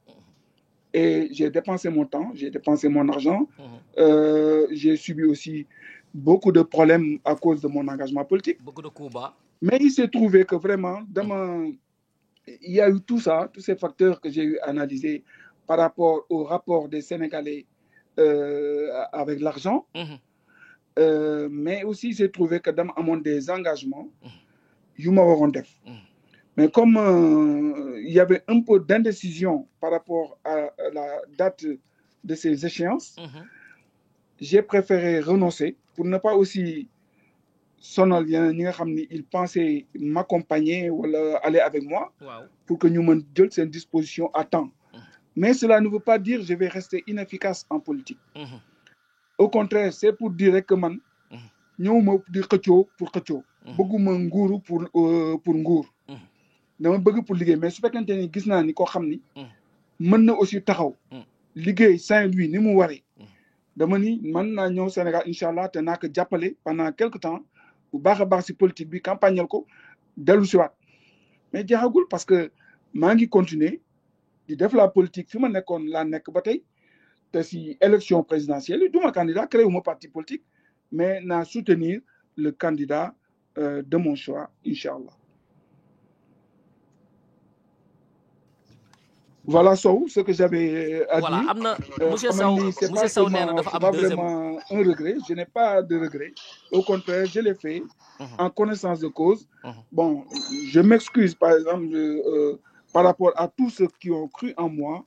Speaker 4: Et j'ai dépensé mon temps, j'ai dépensé mon argent. J'ai subi aussi beaucoup de problèmes à cause de mon engagement politique.
Speaker 2: Beaucoup de coups bas.
Speaker 4: Mais il s'est trouvé que vraiment, il y a eu tout ça, tous ces facteurs que j'ai eu analysés par rapport au rapport des Sénégalais avec l'argent. Mais aussi, il s'est trouvé que dans le monde des engagements, il y a eu mais comme il y avait un peu d'indécision par rapport à la date de ces échéances, j'ai préféré renoncer pour ne pas aussi sonal ils pensaient m'accompagner ou aller avec moi pour que nous me donnions cette disposition à temps. Mais cela ne veut pas dire que je vais rester inefficace en politique. Au contraire, c'est pour dire que man, nous me dire pour Khacho, beaucoup ngourou pour ngour. Dama bëgg pour liggéey mais su fekkente ni gis naa ni koo xam ni mën na aussi taxaw liggéey Saint-Louis ni mu waree dama ni mën naa ñëw Sénégal incha allah te naa ko jàppale pendant quelque temps bu baax a baax si politique bi campagnal ko dellu si waat mais jeexagul parce que maa ngi continuer di def la politique fi ma nekkoon laa nekk ba tey te si élection présidentielle du ma candidat créé wu ma parti politique mais naa soutenir le candidat de mon choix incha allah. Voilà ce que j'avais à
Speaker 2: voilà,
Speaker 4: dire.
Speaker 2: Monsieur Sow
Speaker 4: c'est pas vraiment un regret. Je n'ai pas de regret. Au contraire, je l'ai fait en connaissance de cause. Bon, je m'excuse par exemple par rapport à tous ceux qui ont cru en moi,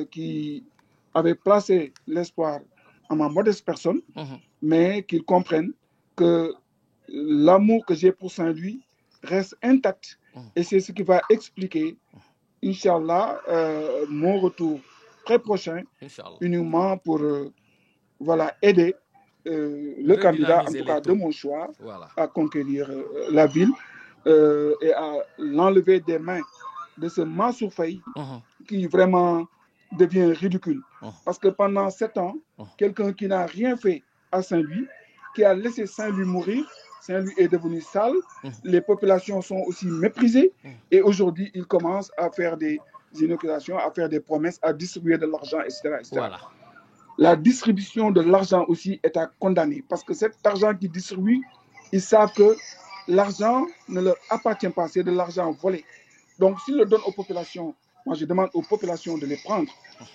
Speaker 4: qui avaient placé l'espoir en ma modeste personne, mais qu'ils comprennent que l'amour que j'ai pour Saint-Louis reste intact. Et c'est ce qui va expliquer Inch'Allah, mon retour très prochain, uniquement pour aider le candidat, en tout cas de mon choix, à conquérir la ville et à l'enlever des mains de ce Mansour Faye qui vraiment devient ridicule. Parce que pendant 7 ans, quelqu'un qui n'a rien fait à Saint-Louis, qui a laissé Saint-Louis mourir, Saint-Louis est devenu sale, les populations sont aussi méprisées et aujourd'hui, ils commencent à faire des inaugurations, à faire des promesses, à distribuer de l'argent, etc.
Speaker 2: Voilà.
Speaker 4: La distribution de l'argent aussi est à condamner parce que cet argent qu'ils distribuent, ils savent que l'argent ne leur appartient pas, c'est de l'argent volé. Donc, s'ils le donnent aux populations, moi je demande aux populations de les prendre,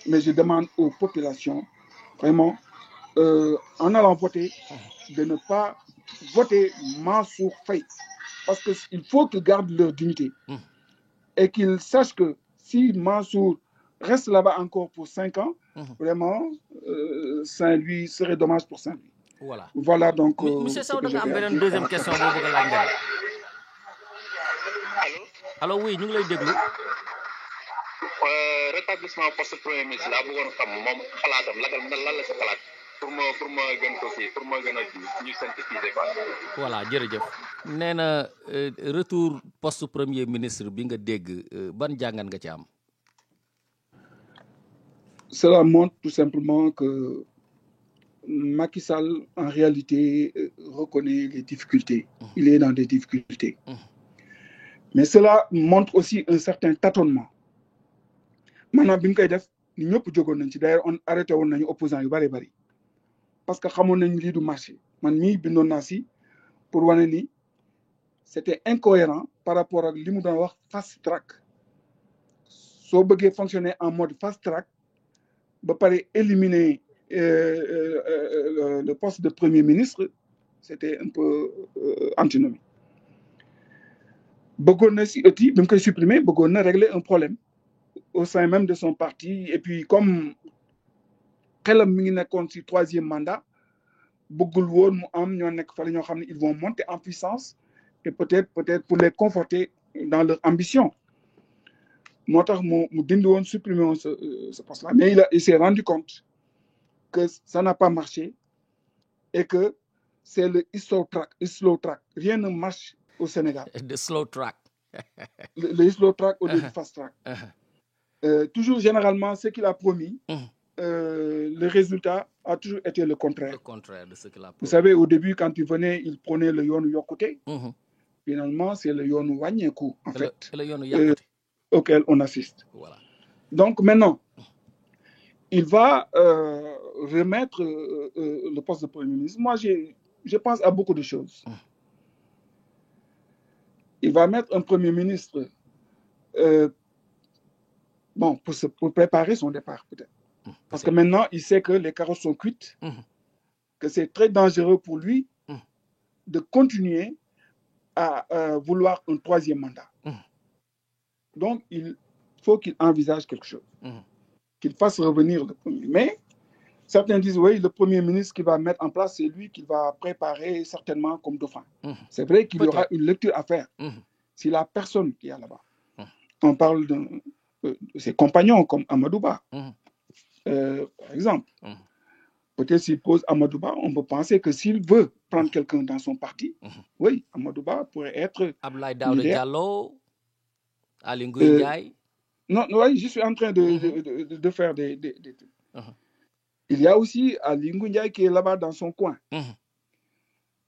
Speaker 4: mais je demande aux populations vraiment, en allant voter, de ne pas voter Mansour Faye parce qu'il faut qu'ils gardent leur dignité et qu'ils sachent que si Mansour reste là-bas encore pour 5 ans, vraiment, Saint-Louis serait dommage pour Saint-Louis. Voilà donc.
Speaker 2: Monsieur Sow, da nga am beneen deuxième question boo bëgg a laaj nga. Allo oui ñu ngi lay déglu.
Speaker 5: Rétablissement poste premier ministre laa bëggoon xam moom xalaatam lan la si xalaat. pour ma gën ko kii pour ma gën a ñu synthétiser quoi.
Speaker 2: Voilà jërëjëf nee na retour poste premier ministre bi nga dégg ban jàngat nga ci am.
Speaker 4: Cela montre tout simplement que Macky Sall en réalité reconnaît les difficultés. Il est dans des difficultés. Mais cela montre aussi un certain tâtonnement. Maintenant bi ñu koy def ni ñëpp jógoon nañ ci d'ailleurs on arrêté woon nañu opposants yu bari. Parce que xamoon nañ lii du marché man mii bindoon naa si pour wane ni c'était incohérent par rapport ak li mu doon wax fast track soo bëggee fonctionner en mode fast track ba pare éliminer le poste de premier ministre c'était un peu antinomique bëggoon na si ëtti bi mu koy supprimer bëggoon na régler un problème au sein même de son parti et puis comme xelam mi ngi nekkoon ci 3e mandat bëggul woon mu am ñoo nekk fa la ñoo xam ne ils vont monter en puissance et peut-être pour les conforter dans leur ambition moo tax mu dindi woon supprimer woon ce poste-là mais il s'est rendu compte que ça n'a pas marché et que c'est le slow track rien ne marche au Sénégal.
Speaker 2: The slow track.
Speaker 4: le slow track au lieu du fast track. Toujours généralement ce qu'il a promis. Le résultat a toujours été le contraire.
Speaker 2: Le contraire de ce qu'il a promis.
Speaker 4: Vous savez, au début, quand il venait, il prenait le Yoonu Yokkute. finalement, c'est le yoonu wàññeeku, en fait,
Speaker 2: le yoonu yàqute
Speaker 4: auquel on assiste.
Speaker 2: Voilà.
Speaker 4: Donc maintenant, il va remettre le poste de Premier ministre. Moi, je pense à beaucoup de choses. Il va mettre un Premier ministre bon, pour préparer son départ, peut-être. Parce que maintenant, il sait que les carottes sont cuites, que c'est très dangereux pour lui de continuer à vouloir un troisième mandat. Donc, il faut qu'il envisage quelque chose, qu'il fasse revenir le premier. Mais certains disent, oui, le Premier ministre qu'il va mettre en place, c'est lui qu'il va préparer certainement comme dauphin. C'est vrai qu'il y aura une lecture à faire. Si la personne qui est là-bas, on parle de ses compagnons comme Amadouba, par exemple, peut-être s'il pose Amadouba, on peut penser que s'il veut prendre quelqu'un dans son parti, oui, Amadouba pourrait être...
Speaker 2: Abdoulaye Daouda Diallo, Aly Ngouille Ndiaye.
Speaker 4: Non, oui, je suis en train de faire des trucs. Il y a aussi Aly Ngouille Ndiaye qui est là-bas dans son coin.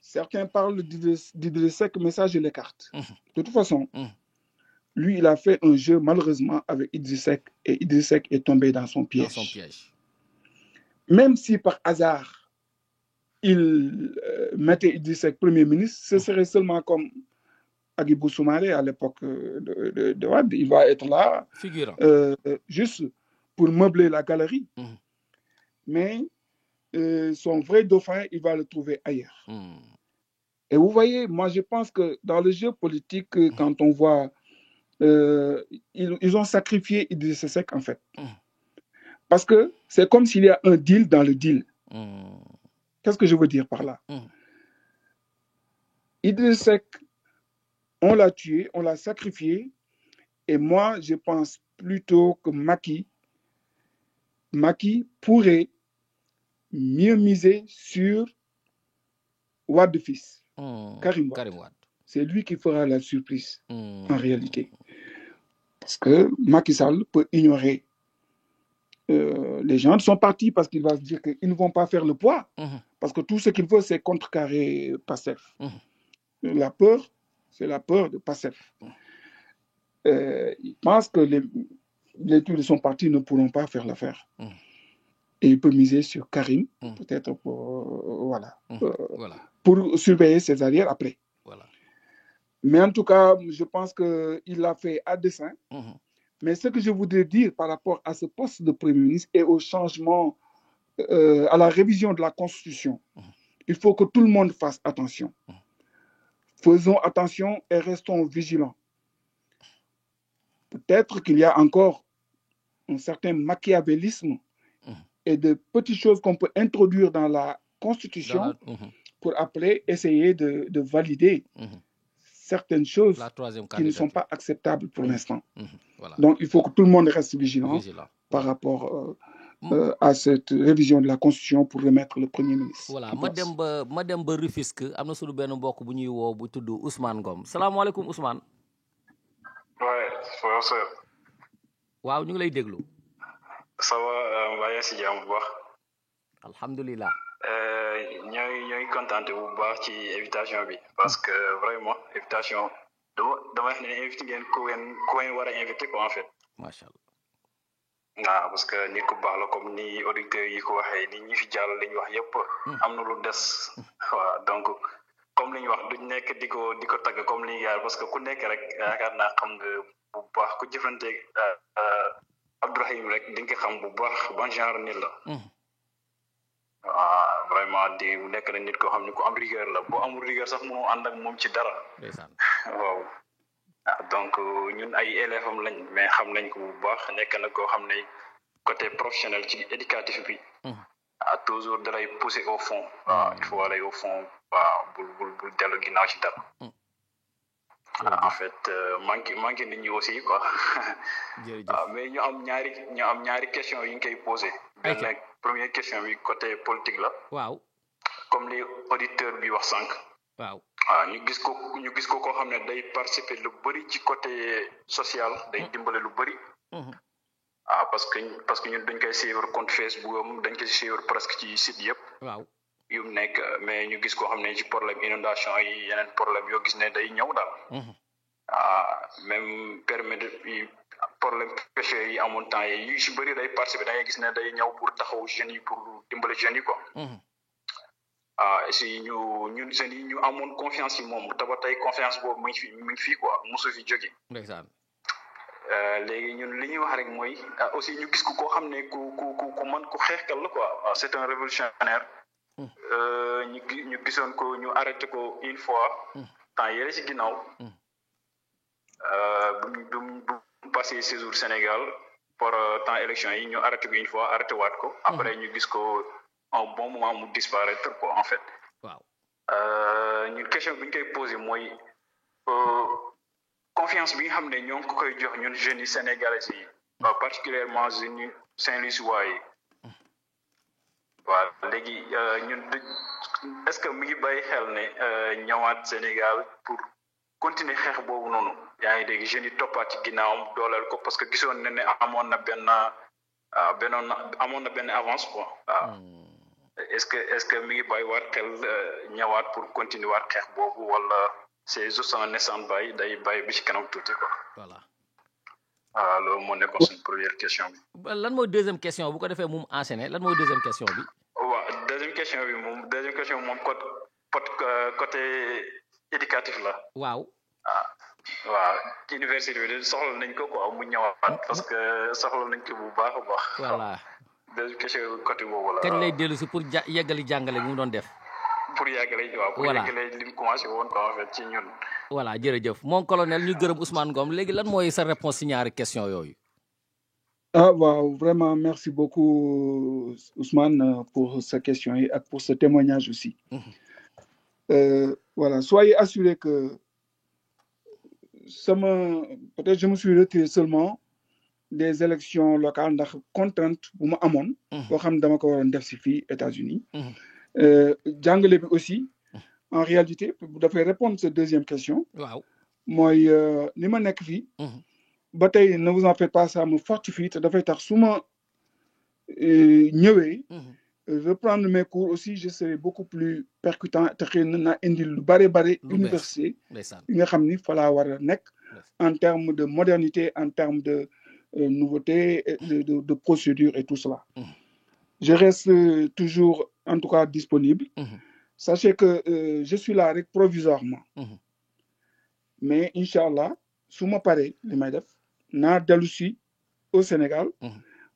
Speaker 4: Certains parlent d'Idriss Seck, mais ça, je l'écarte. De toute façon, lui, il a fait un jeu, malheureusement, avec Idriss Seck, et Idriss Seck est tombé dans son piège. Même si, par hasard, il mettait Idriss Seck Premier ministre, ce serait seulement comme Agibou Soumaré à l'époque de Wade. Il va être là, juste pour meubler la galerie. Mais son vrai dauphin, il va le trouver ailleurs. Et vous voyez, moi, je pense que dans le jeu politique, quand on voit... ils ont sacrifié Idriss Seck, en fait. Parce que c'est comme s'il y a un deal dans le deal. Qu'est-ce que je veux dire par là? Idriss Seck, on l'a tué, on l'a sacrifié. Et moi, je pense plutôt que Macky pourrait mieux miser sur Wade fils, Karim Wade. C'est lui qui fera la surprise, en réalité. Parce que Macky Sall peut ignorer les gens de son parti parce qu'il va se dire qu'ils ne vont pas faire le poids. Parce que tout ce qu'il veut, c'est contrecarrer Pastef. La peur, c'est la peur de Pastef. Il pense que les trucs de son parti ne pourront pas faire l'affaire. Et il peut miser sur Karim, peut-être pour, pour surveiller ses arrières après. Mais en tout cas, je pense qu'il l'a fait à dessein. Mais ce que je voudrais dire par rapport à ce poste de Premier ministre et au changement, à la révision de la Constitution, il faut que tout le monde fasse attention. Faisons attention et restons vigilants. Peut-être qu'il y a encore un certain machiavélisme et de petites choses qu'on peut introduire dans la Constitution pour après essayer de valider certaines choses qui ne sont pas acceptables pour l'instant. Donc, il faut que tout le monde reste vigilant par rapport à cette révision de la Constitution pour remettre le Premier ministre.
Speaker 2: Voilà, ma dem ba Rufisque am na sunu benn mbokk bu ñuy woo bu tudd Ousmane Ngom salaamaaleykum Ousmane.
Speaker 5: frère.
Speaker 2: waaw ñu ngi lay déglu.
Speaker 5: ça va mbaa yaa si jàmm bu baax.
Speaker 2: alhamdulilah.
Speaker 5: ñooy contenté bu baax ci invitation bi parce que vraiment invitation dama wax ne invité ngeen ku ngeen war a invité ko en fait.
Speaker 2: macha allah.
Speaker 5: waaw parce que nit ku baax la comme ni auditeurs yi ko waxee ni ñi fi jàll li ñu wax yëpp am na lu des. waaw donc comme li ñu wax duñ nekk di ko tagg comme li ñu parce que ku nekk rek yaakaar naa xam nga bu baax ku jëflanteeg Abdourahim rek di nga xam bu baax ban genre nit la. waaw vraiment di nekk na nit koo xam ne ku am rigueur la boo amul rigueur sax mënoo ànd ak moom ci dara. waaw donc ñun ay élèves am lañ mais xam nañ ko bu baax nekk na koo xam ne côté professionnel ci éducatif bi. toujours da lay pousser au fond. waaw il faut aller au fond waaw bul dellu ginnaaw ci dara. en fait manqué nit ñi aussi quoi. mais ñu am ñaari question yu ñu koy posé. benn première question bi côté politique la.
Speaker 2: waaw.
Speaker 5: comme li auditeur bi wax sànq.
Speaker 2: waaw.
Speaker 5: ñu gis ko koo xam ne day participer lu bëri ci côté social day dimbale lu bëri. parce que ñun dañ koy suivre compte Facebook am dañ koy suivre presque ci site yëpp.
Speaker 2: waaw.
Speaker 5: yu mu nekk mais ñu gis koo xam ne ci problème inondation yi yeneen problème yoo gis ne day ñëw daal même permettre problème pêche yi amoon temps yi yu si bëri day participer da ngay gis ne day ñëw pour taxaw jeunes yi pour dimbale jeunes yi quoi si ñun jeunes yi ñu amoon confiance yi moom te ba tey confiance boobu mu ngi fii quoi mosu fi jóge léegi ñun li ñuy wax rek mooy aussi ñu gis ko koo xam ne ku mën ku xeexkal la quoi c'est un révolutionnaire ñu gisoon ko ñu arrêté ko une fois temps yële si ginnaaw bu mu passé séjour Sénégal pour temps élection yi ñu arrêté ko une fois arrêté waat ko après ñu gis ko un bon moment mu disparaître quoi en fait
Speaker 2: waaw
Speaker 5: ñun question bi ñu koy posé mooy confiance bi nga xam ne ñoo ngi ko koy jox ñun jeunes yi sénégalais yi particulièrement jeunes yi Saint-Louisois yi waaw léegi ñun est-ce que mi ngi bàyyi xel ne ñëwaat Sénégal pour continuer xeex boobu noonu yaa ngi dégg jeunes yi toppaat ci ginnaawam dooleel ko parce que gisoon na ne amoon na benn avance quoi waaw est-ce que mi ngi bàyyi waat xel ñëwaat pour continuer waat xeex boobu wala c'est juste un instant bàyyi day bàyyi bi ci kanam tuuti quoi.
Speaker 2: voilà.
Speaker 5: loolu moo nekkoon suñu première question bi.
Speaker 2: lan mooy deuxième question bu ko defee moom enchaîner lan mooy deuxième question bi.
Speaker 5: waaw deuxième question bi moom côté éducatif la.
Speaker 2: waaw.
Speaker 5: waaw ci université bi soxla nañ ko quoi mu ñëwaat parce que soxla nañ ko bu baax a baax.
Speaker 2: voilà.
Speaker 5: deuxième question côté boobu la.
Speaker 2: kañ lay dellu si pour yeggali jàngale bi mu doon def.
Speaker 5: pour yàggale waaw pour yàggale li mu commencé woon quoi en fait ci ñun.
Speaker 2: voilà jërëjëf mon colonel ñu gërëm Ousmane Ngom léegi lan mooy sa réponse ci ñaari question yooyu.
Speaker 4: waaw vraiment merci beaucoup Ousmane pour sa question et pour ce témoignage aussi. Voilà soyez assurés que peut-être je me suis retiré seulement des élections locales ndax contrainte bu ma amoon. boo xam ne dama ko waroon def ci fii États-Unis jàngale bi aussi en réalité dafay répondre cette deuxième question.
Speaker 2: waaw
Speaker 4: mooy ni ma nekk fii. ba tey ne vous en faites pas, ça me fortifie te dafay tax su ma ñëwee. reprendre mes cours aussi je serai beaucoup plus percutant te xëy na naa indi lu bare université yi nga xam ni fa laa war a nekk en termes de modernité en termes de nouveauté de procédure et tout cela. Je reste toujours en tout cas disponible. Sachez que je suis là rek provisoirement. Mais inchallah su ma paree li may def naa dellu si au Sénégal.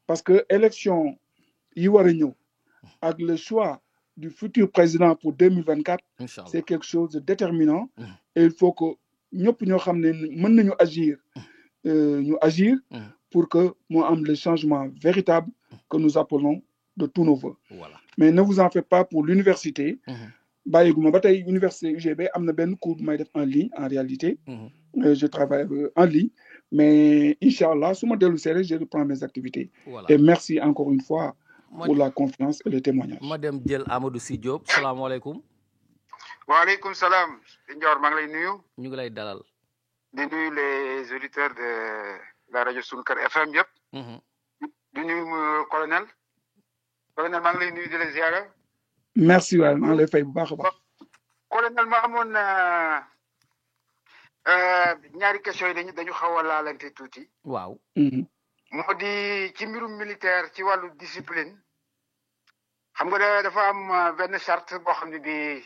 Speaker 4: parce que élection yi war a ñëw ak le choix du futur président pour 2024. c'est quelque chose de déterminant. et il faut que ñëpp ñoo xam ne mën nañu agir ñu agir. pour que mu am le changement véritable que nous appelons de tous nos voeux.
Speaker 2: Voilà.
Speaker 4: Mais ne vous en faites pas pour l'université. bàyyiguma ba tey université UGB am na benn cours bu may def en ligne en réalité. Je travaille en ligne mais inchallah su ma dellu see rek je reprends mes activités.
Speaker 2: Voilà.
Speaker 4: Et merci encore une fois pour la confiance et le témoignage.
Speaker 2: ma dem jël Amadou Sy Diop salaamaaleykum.
Speaker 6: waaleykum salaam. Ndior maa ngi lay nuyu.
Speaker 2: ñu ngi lay dalal.
Speaker 6: di nuyu les auditeurs de la rajo Sunu Kër FM yëpp. di nuyu colonel. colonel maa ngi lay nuyu di la ziara.
Speaker 4: merci waay maa ngi lay fay bu baax a baax.
Speaker 6: colonel ma amoon ñaari question yi dañu xaw a laalante tuuti.
Speaker 2: waaw.
Speaker 6: moo di ci mbirum militaire ci wàllu discipline. xam nga dafa am benn charte boo xam ne bi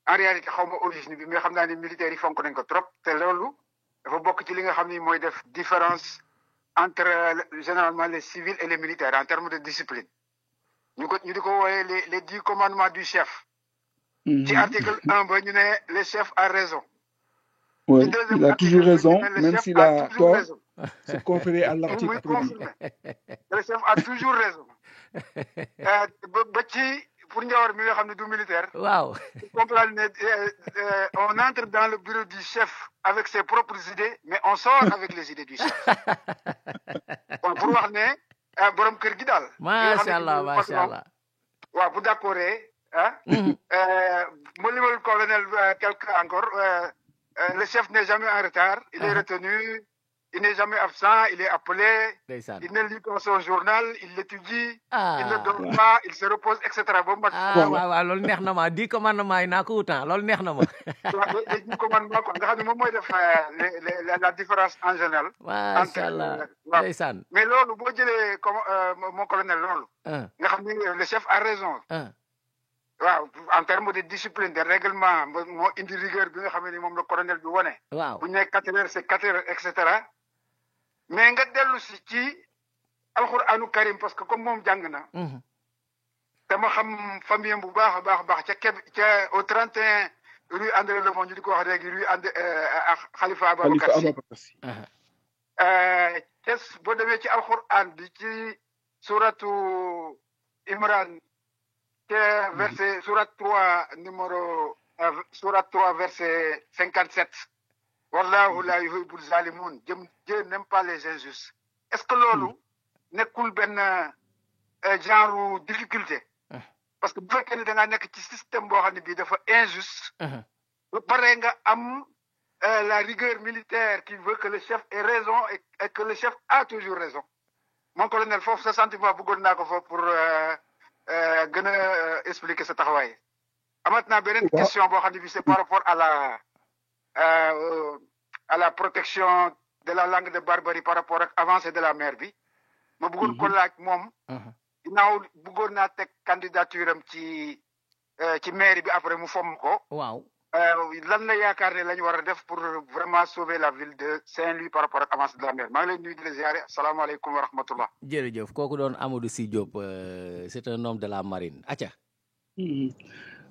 Speaker 6: en réalité xaw ma origine bi mais xam naa ne militaires yi fonk nañ ko trop te loolu dafa bokk ci li nga xam ni mooy def différence entre généralement les civils et les militaires en termes de discipline. ñu di ko wooyee les 10 commandements du chef. ci article 1 ba ñu ne le chef a raison.
Speaker 4: Oui, il a toujours raison, même s'il a tort, c'est conféré à l'article premier.
Speaker 6: Le chef a toujours raison. ba ci pour Ndiawar mi nga xam ne du militaire.
Speaker 2: waaw.
Speaker 6: comprendre ne on entre dans le bureau du chef avec ses propres idées mais on sort avec les idées du chef. bon pour wax ne borom kër gi daal.
Speaker 2: macha allah macha allah.
Speaker 6: waaw bu d'accord ma limal colonel quelque encore. Le chef n'est jamais en retard. Il est retenu. il n'est jamais absent, il est appelé,
Speaker 2: ndeysaan
Speaker 6: il ne lit pas son journal, il l'étudie,
Speaker 2: ah
Speaker 6: il ne dort pas, il se repose, etc. ba mu mat.
Speaker 2: ah waaw waaw loolu neex na ma 10 commandements yi naa ko wutan loolu neex na ma
Speaker 6: waaw les 10 commandements quoi nga xam ne moom mooy def la différence en général.
Speaker 2: macha allah
Speaker 6: waaw
Speaker 2: ndeysaan
Speaker 6: mais loolu boo jëlee comme mon colonel loolu. nga xam ne le chef a raison. waaw en termes de discipline de règlement moo indi rigueur bi nga xam ne moom la colonel bi wone.
Speaker 2: waaw
Speaker 6: bu ñu nee 4 heures c'est 4 heures et cetera. mais nga dellu si ci alxuraanu karim parce que comme moom jàng na. dama xam famille bu baax a baax ca au 31 rue André Le Bon ñu di ko wax léegi rue André Khalifa Ababacar Sy. boo demee ci alxuraan bi ci suratu Imran te verset surat 3 numéro surat 3 verset 57. wallahu la yuhibbul zalimun Dieu n'aime pas les injustes. est-ce que loolu nekkul benn genre difficulté. parce que bu fekkee ne da ngaa nekk ci système boo xam ne bii dafa injuste. ba pare nga am la rigueur militaire qui veut que le chef ait raison et que le chef a toujours raison. mon colonel foofu sa sentiment bëggoon naa ko foofu pour gën a expliquer sa taxawaay. amat naa beneen question boo xam ne bii c'est par rapport à la protection de la langue de Barbarie par rapport ak avancée de la mer bi. ma bëggoon ko laaj moom. ginnaaw bëggoon naa teg candidature am ci mairie bi après mu fomm ko.
Speaker 2: waaw.
Speaker 6: lan la yaakaar ne la ñu war a def pour vraiment sauver la ville de Saint-Louis par rapport ak avancée de la mer maa ngi lay nuyu di la ziare asalaamaaleykum wa rahmatullah.
Speaker 2: jërëjëf kooku doon Amadou Sy Diop c'est un homme de la marine acca.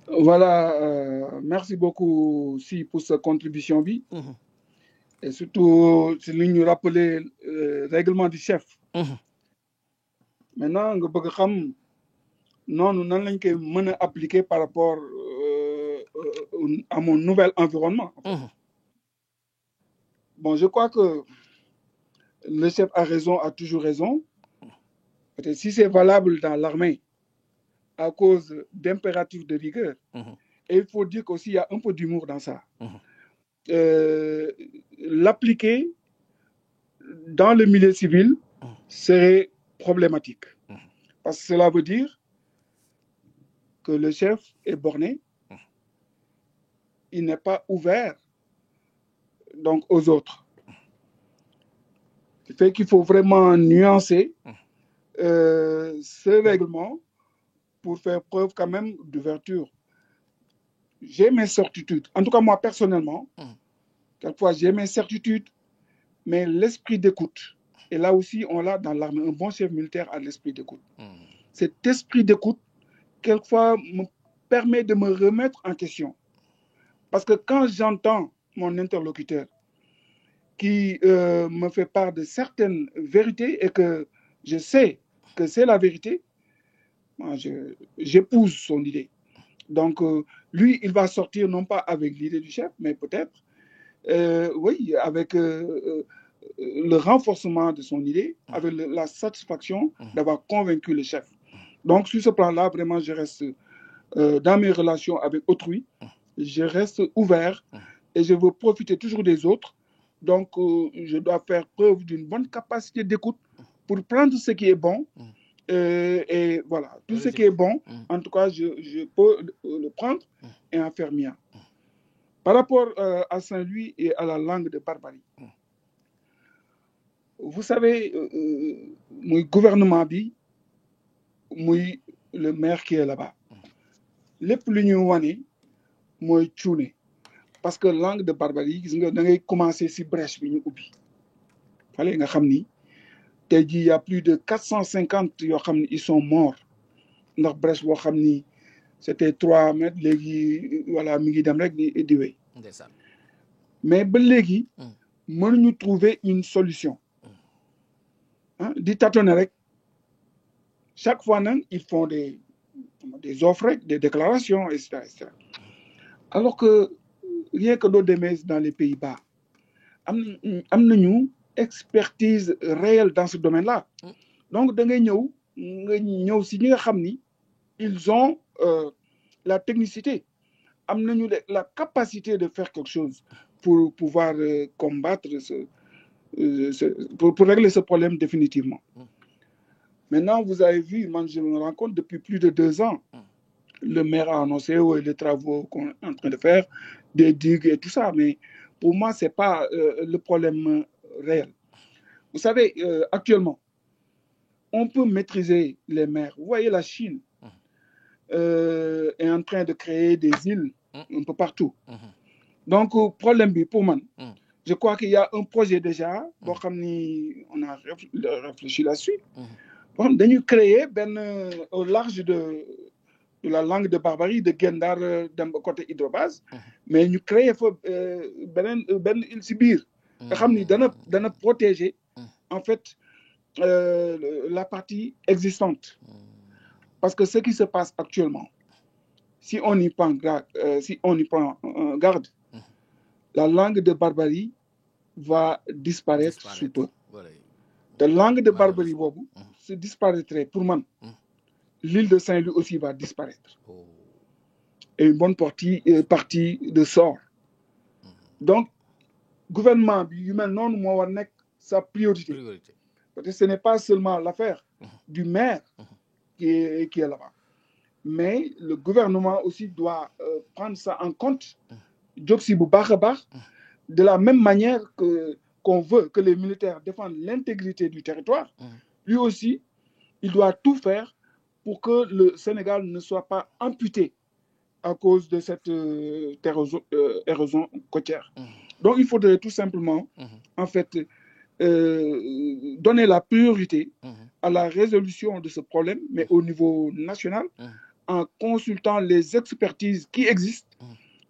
Speaker 4: Voilà, merci beaucoup Sy pour sa contribution bi. Et surtout si li ñu rappeler règlement du chef. Maintenant nga bëgg xam noonu nan lañ koy mën a appliquer par rapport à mon nouvel environnement. Bon, je crois que le chef a raison, a toujours raison. Peut-être si c'est valable dans l'armée à cause d'impératifs de rigueur, et il faut dire qu'aussi il y a un peu d'humour dans ça. L'appliquer dans le milieu civil serait problématique. Parce que cela veut dire que le chef est borné, il n'est pas ouvert donc aux autres. Ce qui fait qu'il faut vraiment nuancer ce règlement pour faire preuve quand même d'ouverture. J'ai mes certitudes. En tout cas, moi, personnellement, quelquefois, j'ai mes certitudes, mais l'esprit d'écoute. Et là aussi, on l'a dans l'armée. Un bon chef militaire a l'esprit d'écoute. Cet esprit d'écoute, quelquefois, me permet de me remettre en question. Parce que quand j'entends mon interlocuteur qui me fait part de certaines vérités et que je sais que c'est la vérité, moi, j'épouse son idée. Donc, lui, il va sortir non pas avec l'idée du chef, mais peut-être, oui, avec le renforcement de son idée, avec la satisfaction d'avoir convaincu le chef. Donc, sur ce plan-là, vraiment, je reste dans mes relations avec autrui, je reste ouvert et je veux profiter toujours des autres. Donc, je dois faire preuve d'une bonne capacité d'écoute pour prendre ce qui est bon. Et voilà, tout ce qui est bon, en tout cas, je peux le prendre et en faire mien. Par rapport à Saint-Louis et à la langue de Barbarie, vous savez, mon gouvernement bi, muy le maire qui est là-bas, les plus wane mooy cuune parce que langue de Barbarie gis nga da ngay commencer si brèche bi ñu ubbi fallait nga xam ni tey jii y a plus de 450 yoo xam ni ils sont morts ndax brèche boo xam ni c'était 3 mètres léegi voilà mi ngi dem rek di wéy mais ba léegi mënuñu trouver une solution ah di tâtonner rek chaque fois nag ils font des offres rek des déclarations etc. Alors que rien que doo demee dans les Pays-Bas am nañu expertise réelle dans ce domaine-là. Donc da ngay ñëw si ñi nga xam ni ils ont la technicité am nañu la capacité de faire quelque chose pour pouvoir combattre pour régler ce problème définitivement. Maintenant, vous avez vu, moi je me rends compte, depuis plus de 2 ans, le maire a annoncé les travaux qu'on est en train de faire, des digues et tout ça, mais pour moi, ce n'est pas le problème réel. Vous savez, actuellement, on peut maîtriser les mers. Vous voyez, la Chine est en train de créer des îles un peu partout. Donc, problème pour moi, je crois qu'il y a un projet déjà, on a réfléchi là-dessus. Nous créer au large de la langue de Barbarie, de Gendar, d'un côté hydrobase, mais nous créer ben île Sibir, de protéger en fait la partie existante. Parce que ce qui se passe actuellement, si on y prend garde, la langue de Barbarie va disparaître sous peu. La langue de Barbarie se disparaîtrait pour moi. L'île de Saint-Louis aussi va disparaître. Et une bonne partie de sort. Donc, gouvernement humain non moi sa priorité. Parce que ce n'est pas seulement l'affaire du maire qui est là-bas. Mais le gouvernement aussi doit prendre ça en compte. De la même manière qu'on veut que les militaires défendent l'intégrité du territoire, lui aussi, il doit tout faire pour que le Sénégal ne soit pas amputé à cause de cette érosion côtière. Donc, il faudrait tout simplement, en fait, donner la priorité à la résolution de ce problème, mais au niveau national, en consultant les expertises qui existent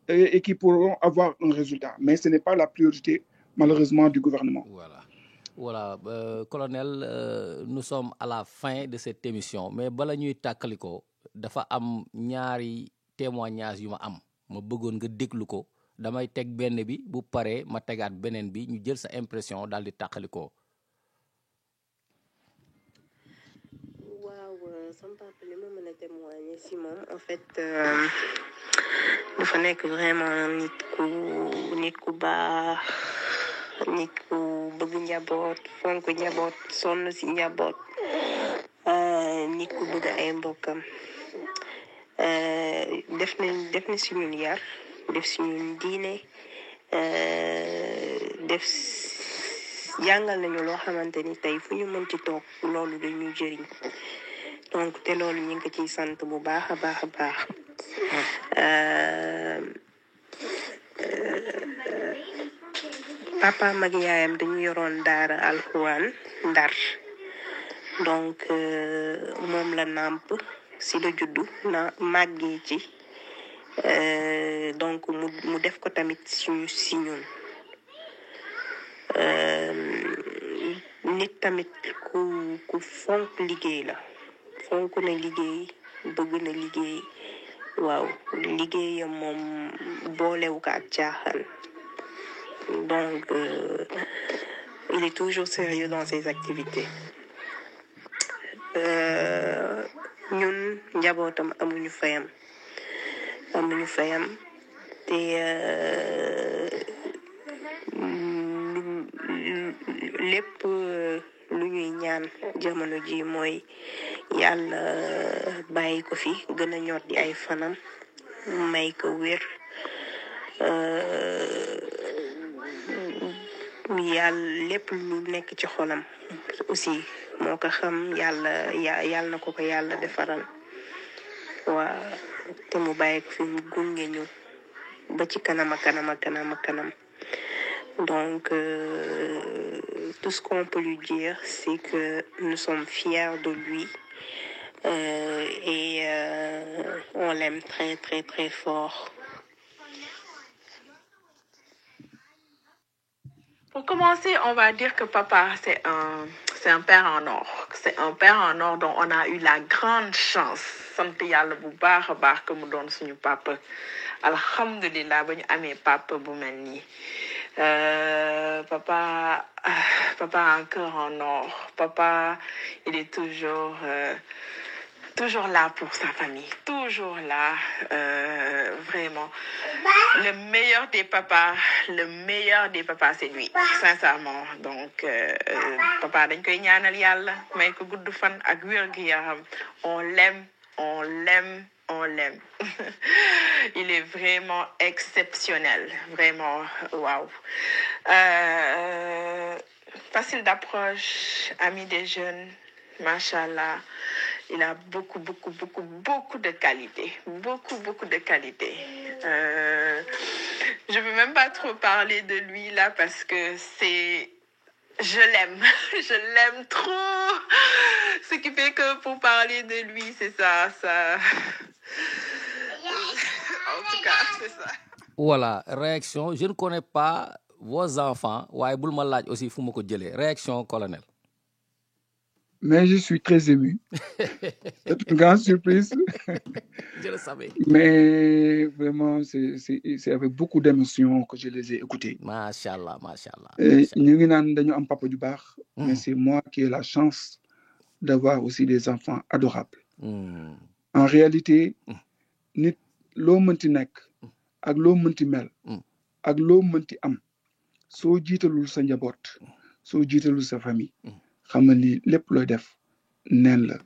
Speaker 4: et qui pourront avoir un résultat. Mais ce n'est pas la priorité, malheureusement, du gouvernement.
Speaker 2: Voilà, colonel, nous sommes à la fin de cette émission, mais bala ñuy takaliko dafa am ñaari témoignage yu ma am ma bëggoon nga déglu ko damay teg benn bi bu paree ma tegaat beneen bi ñu jël sa impression daal di takaliko.
Speaker 7: Waaw sama papa li ma mën a témoigner si moom en fait dafa nekk vraiment nit ku baax nit ku bëgg njaboot fonk njaboot sonn si njaboot nit ku bëgg ay mbokkam def na si ñun yar def si ñun diine jàngal nañu loo xamante ni tey fu ñu mën ci toog loolu dañuy jëriñ donc te loolu ñu ngi ko ciy sant bu baax a baax a baax papa mag yaayam dañu yoroon daara alxuraan Ndar donc moom la nàmp si la juddu na màggee ci donc mu def ko tamit suñu si ñun nit tamit ku fonk liggéey la fonk na liggéey bëgg na liggéey waaw liggéeyam moom boolewu ko ak caaxaan donc il est toujours sérieux dans ses activités ñun njabootam amuñu fayam te lépp lu ñuy ñaan jamono ji mooy yàlla bàyyi ko fi gën a ñor di ay fanam may ko wér yàlla lépp lu nekk ci xolam aussi moo ko xam yàlla na ko yàlla defaral waa te mu bàyyi ko fi mu gunge ñu ba ci kanam donc tout ce qu'on peut lui dire c'est que nous sommes fiers de lui et on l'aime très très très fort.
Speaker 8: Pour commencer, on va dire que papa, c'est un père en or. C'est un père en or dont on a eu la grande chance. Sant yàlla bu baax a baax que mu doon suñu papa. Alhamdulillah ba ñu amee papa bu mel nii. Papa a un cœur en or. Papa, il est toujours toujours là pour sa famille, toujours là, vraiment. Le meilleur des papas, c'est lui, sincèrement. Donc, papa dañ koy ñaanal yàlla may ko gudd fan ak wér gu yaram. On l'aime. Il est vraiment exceptionnel, vraiment, waouh. Facile d'approche, ami des jeunes, machallah. Il a beaucoup de qualités. Beaucoup de qualités. Je veux même pas trop parler de lui là parce que je l'aime trop. Ce qui fait que pour parler de lui, c'est ça. En tout cas, c'est ça.
Speaker 2: Voilà, réaction. Je ne connais pas vos enfants. Ouais, boul ma laaj aussi fu ma ko jëlee. Réaction, colonel.
Speaker 4: Mais je suis très ému. C'est une grande surprise.
Speaker 2: Je le savais.
Speaker 4: Mais vraiment, c'est avec beaucoup d'émotion que je les ai écoutés.
Speaker 2: Machallah.
Speaker 4: Ñu ngi naan dañu am papa ju baax. Mais c'est moi qui ai la chance d'avoir aussi des enfants adorables. En réalité, nit loo mënti nekk ak loo mënti mel ak loo mënti am soo jiitalul sa njaboot soo jiitalul sa famille xam nga ni lépp looy def neen la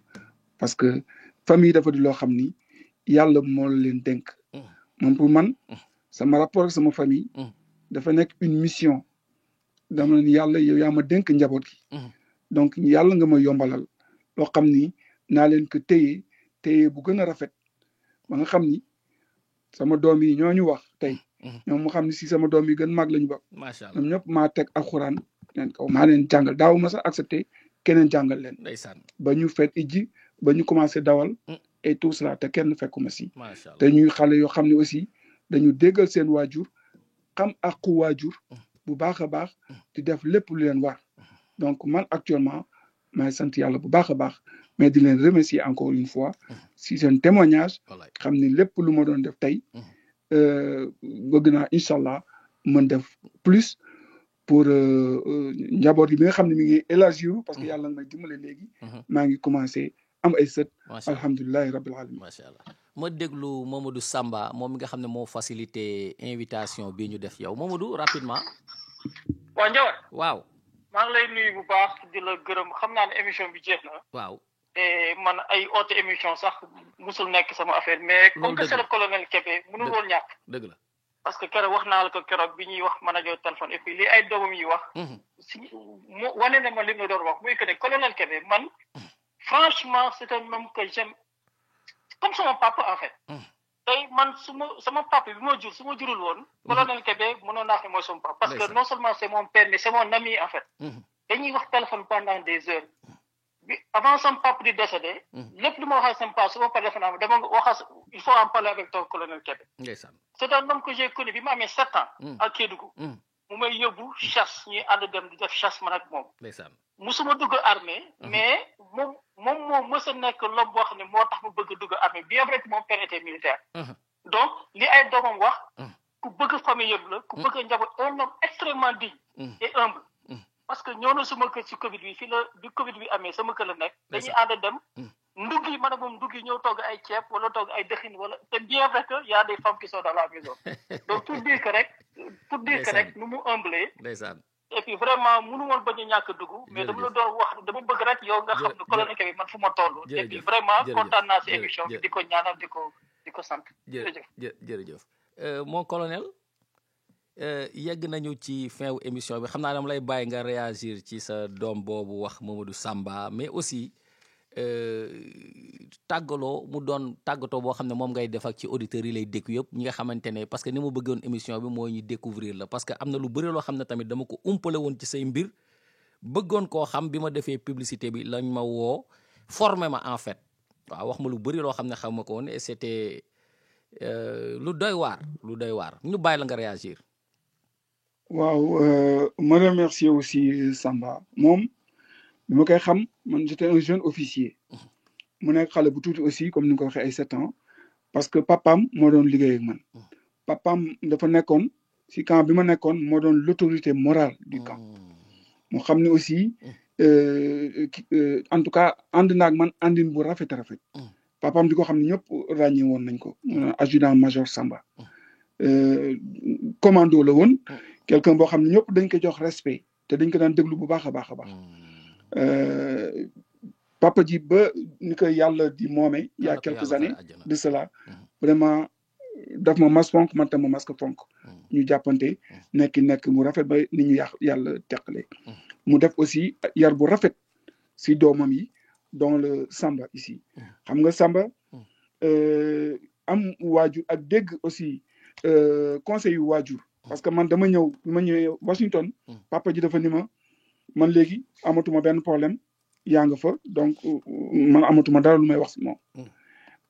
Speaker 4: parce que famille dafa di loo xam ni yàlla moo la leen dénk moom pour man sama rapport ak sama famille dafa nekk une mission dama ni yàlla yow yaa ma dénk njaboot gi donc yàlla nga ma yombalal loo xam ni naa leen ko téye bu gën a rafet ba nga xam ni sama doom yi ñooñu wax tey ñoom mu xam ni si sama doom yi gën mag lañu bokk ñoom ñëpp maa teg alxuraan leen kaw maa leen jàngal daaw ma sax accepté keneen jàngal leen ba ñu fet ijji ba ñu commencé dawal et tout cela te kenn fekkuma si te ñuy xale yoo xam ne aussi dañu déggal seen waajur xam àqu waajur bu baax a baax di def lépp lu leen war donc man actuellement maay sant yàlla bu baax a baax mais di leen remercier encore une fois si seen témoignage xam ni lépp lu ma doon def tey bëgg naa incha allah mën def plus pour njaboot yi bi nga xam ne mi ngi élargir parce que yàlla may dimbale léegi maa ngi commencé am ay sët alhamdulilahi rabbil alamin
Speaker 2: macha allah ma déglu Mamadou Samba moom mi nga xam ne moo facilité invitation bi ñu def yow Mamadou rapidement
Speaker 9: waa Ndiawar
Speaker 2: waaw
Speaker 9: maa ngi lay nuyu bu baax di la gërëm xam naa ne émission bi jeex na
Speaker 2: waaw
Speaker 9: te man ay oote émission sax musul nekk sama affaire mais comme que c'est le colonel Kébé mënul woon ñàkk
Speaker 2: dëgg la
Speaker 9: parce que keroog wax naa la ko keroog bi ñuy wax mën a jot téléphone et puis li ay doomam yi wax si mu wane na ma li mu doon wax muy que ne colonel Kébé man franchement c'est un homme que j'aime comme sama papa en fait tey man sama papa bi ma jur su ma jurul woon colonel Kébé mënoon naa xam mooy sama papa parce que non seulement c'est mon père mais c'est mon ami en fait dañuy wax téléphone pendant des heures bi avant sama papa di décédé lépp lu ma waxal sama papa su ma paree téléphone dama waxal il faut en parler avec ton colonel Kébé c'est un homme que j'ai connu bi ma amee 7 ans à Kédougou mu may yóbbu chasse ñuy ànd dem di def chasse man ak moom musuma dugg armée mais moom moo mës a nekk l'homme boo xam ne moo tax mu bëgg a dugg armée bien vrai que mon père était militaire donc li ay doomam wax ku bëgg famille yëpp la ku bëgg a njaboot un homme extrêmement digne et humble parce que ñoo na sama kër ci Covid bi fii la bi Covid bi amee sama kër la nekk dañuy ànd dem ndugg yi man a moom ndugg yi ñëw togg ay ceeb wala togg ay dëxin wala te bien vrai que y a des femmes qui sont dans la maison donc pour dire que rek nu mu humblé et puis vraiment mënu woon bañ a ñàkk dugg mais dama la doon wax dama bëgg rek yow nga xam ne colonel Kébé man fu ma toll et puis vraiment kontaan naa si émission bi di ko ñaanal di ko sant
Speaker 2: jërëjëf mon colonel yegg nañu ci fin wu émission bi xam naa dama lay bàyyi nga réagir ci sa doom boobu wax Mamadou Samba mais aussi tàggaloo mu doon tàggatoo boo xam ne moom ngay def ak ci auditeurs yi lay déglu yëpp ñi nga xamante ne parce que ni ma bëggoon émission bi mooy ñu découvrir la parce que am na lu bëri loo xam ne tamit dama ko umpale woon ci say mbir bëggoon koo xam bi ma defee publicité bi lañ ma woo formé ma en fait waaw wax ma lu bëri loo xam ne xam ma ko woon et c'était lu doy waar ñu bàyyi la nga réagir.
Speaker 4: waaw ma remercier aussi Samba moom bi ma koy xam man j'étais un jeune officier mu nekk xale bu tuuti aussi comme ni nga ko waxee ay 7 ans parce que papaam moo doon liggéey ak man papaam dafa nekkoon si camp bi ma nekkoon moo doon l'autorité morale du camp moo xam ne aussi en tout cas ànd naag man àndin bu rafet papaam di ko xam ne ñëpp ràññee woon nañ ko adjudant major Samba commando la woon quelqu'un boo xam ne ñëpp dañ ko jox respect te dañ ko daan déglu bu baax a baax a baax papa ji ba ni ko yàlla di moome il y a quelques années de cela vraiment daf ma mas fonk man tam ma mas ko fonk ñu jàppante nekk mu rafet ba ni ñu yàlla teqale mu def aussi yar bu rafet si doomam yi dans le Samba ici xam nga Samba am waajur ak dégg aussi conseil yu waajur parce que man dama ñëwee Washington papa ji dafa ni ma man léegi amatuma benn problème yaa nga fa donc man amatuma dara lu may wax si moom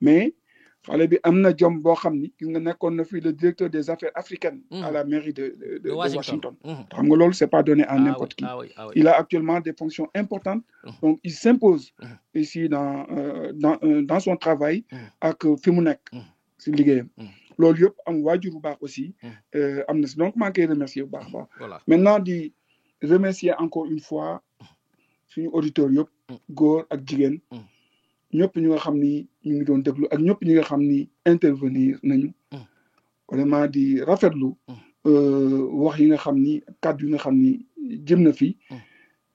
Speaker 4: mais xale bi am na jom boo xam ni gis nga nekkoon na fii le directeur des affaires africaines à la mairie de Washington xam nga loolu c'est pas donné à n'importe qui il a actuellement des fonctions importantes donc il s'impose ici dans son travail ak fi mu nekk si liggéeyam loolu yëpp am waajur bu baax aussi am na si donc maa ngi koy remercier bu baax a baax maintenant di remercier encore une fois suñu auditeurs yëpp góor ak jigéen ñëpp ñu nga xam ni ñu ngi doon déglu ak ñëpp ñi nga xam ni intervenir nañu vraiment di rafetlu wax yi nga xam ni kàddu yi nga xam ni jëm na fi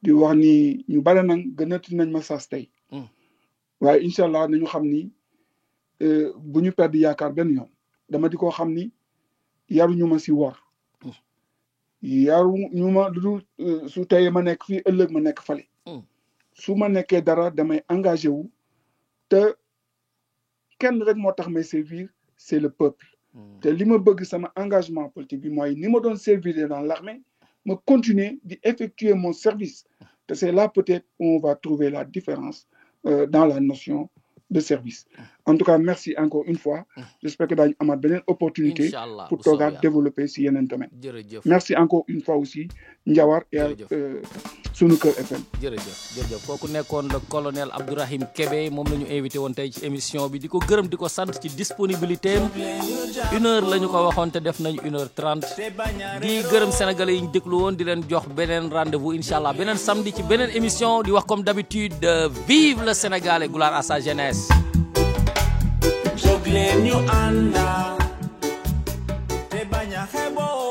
Speaker 4: di wax ni ñu bare nag gënati nañ ma sas tey waaye incha allah nañu xam ni bu ñu perdre yaakaar benn yoon dama di ko xam ni yaruñu ma si wor yaruñu ma lu dul su tey ma nekk fii ëllëg ma nekk fale su ma nekkee dara damay engagé wu te kenn rek moo tax may servir c'est le peuple te li ma bëgg sama engagement politique bi mooy ni ma doon servir dans l'armée ma continuer di effectuer mon service te c'est là peut-être où on va trouver la différence dans la notion de service en tout cas merci encore une fois j'espère que daañu amaat beneen opportunité pour toogaat développer si yeneen domaine merci encore une fois aussi Njawar et sunu kër FM
Speaker 2: jërëjëf kooku nekkoon le colonel Abdourahim Kébé moom la ñu invité woon tey ci émission bi di ko gërëm di ko sant ci disponibilité am 1 heure la ñu ko waxoon te def nañu 1h30 di gërëm sénégalais yi ñu déglu woon di leen jox beneen rendez-vous incha allah beneen samedi ci beneen émission di wax comme d'habitude vive le Sénégal et gloire à sa jeunesse.
Speaker 3: Jóg leen ñu ànd te bañ a xeeboo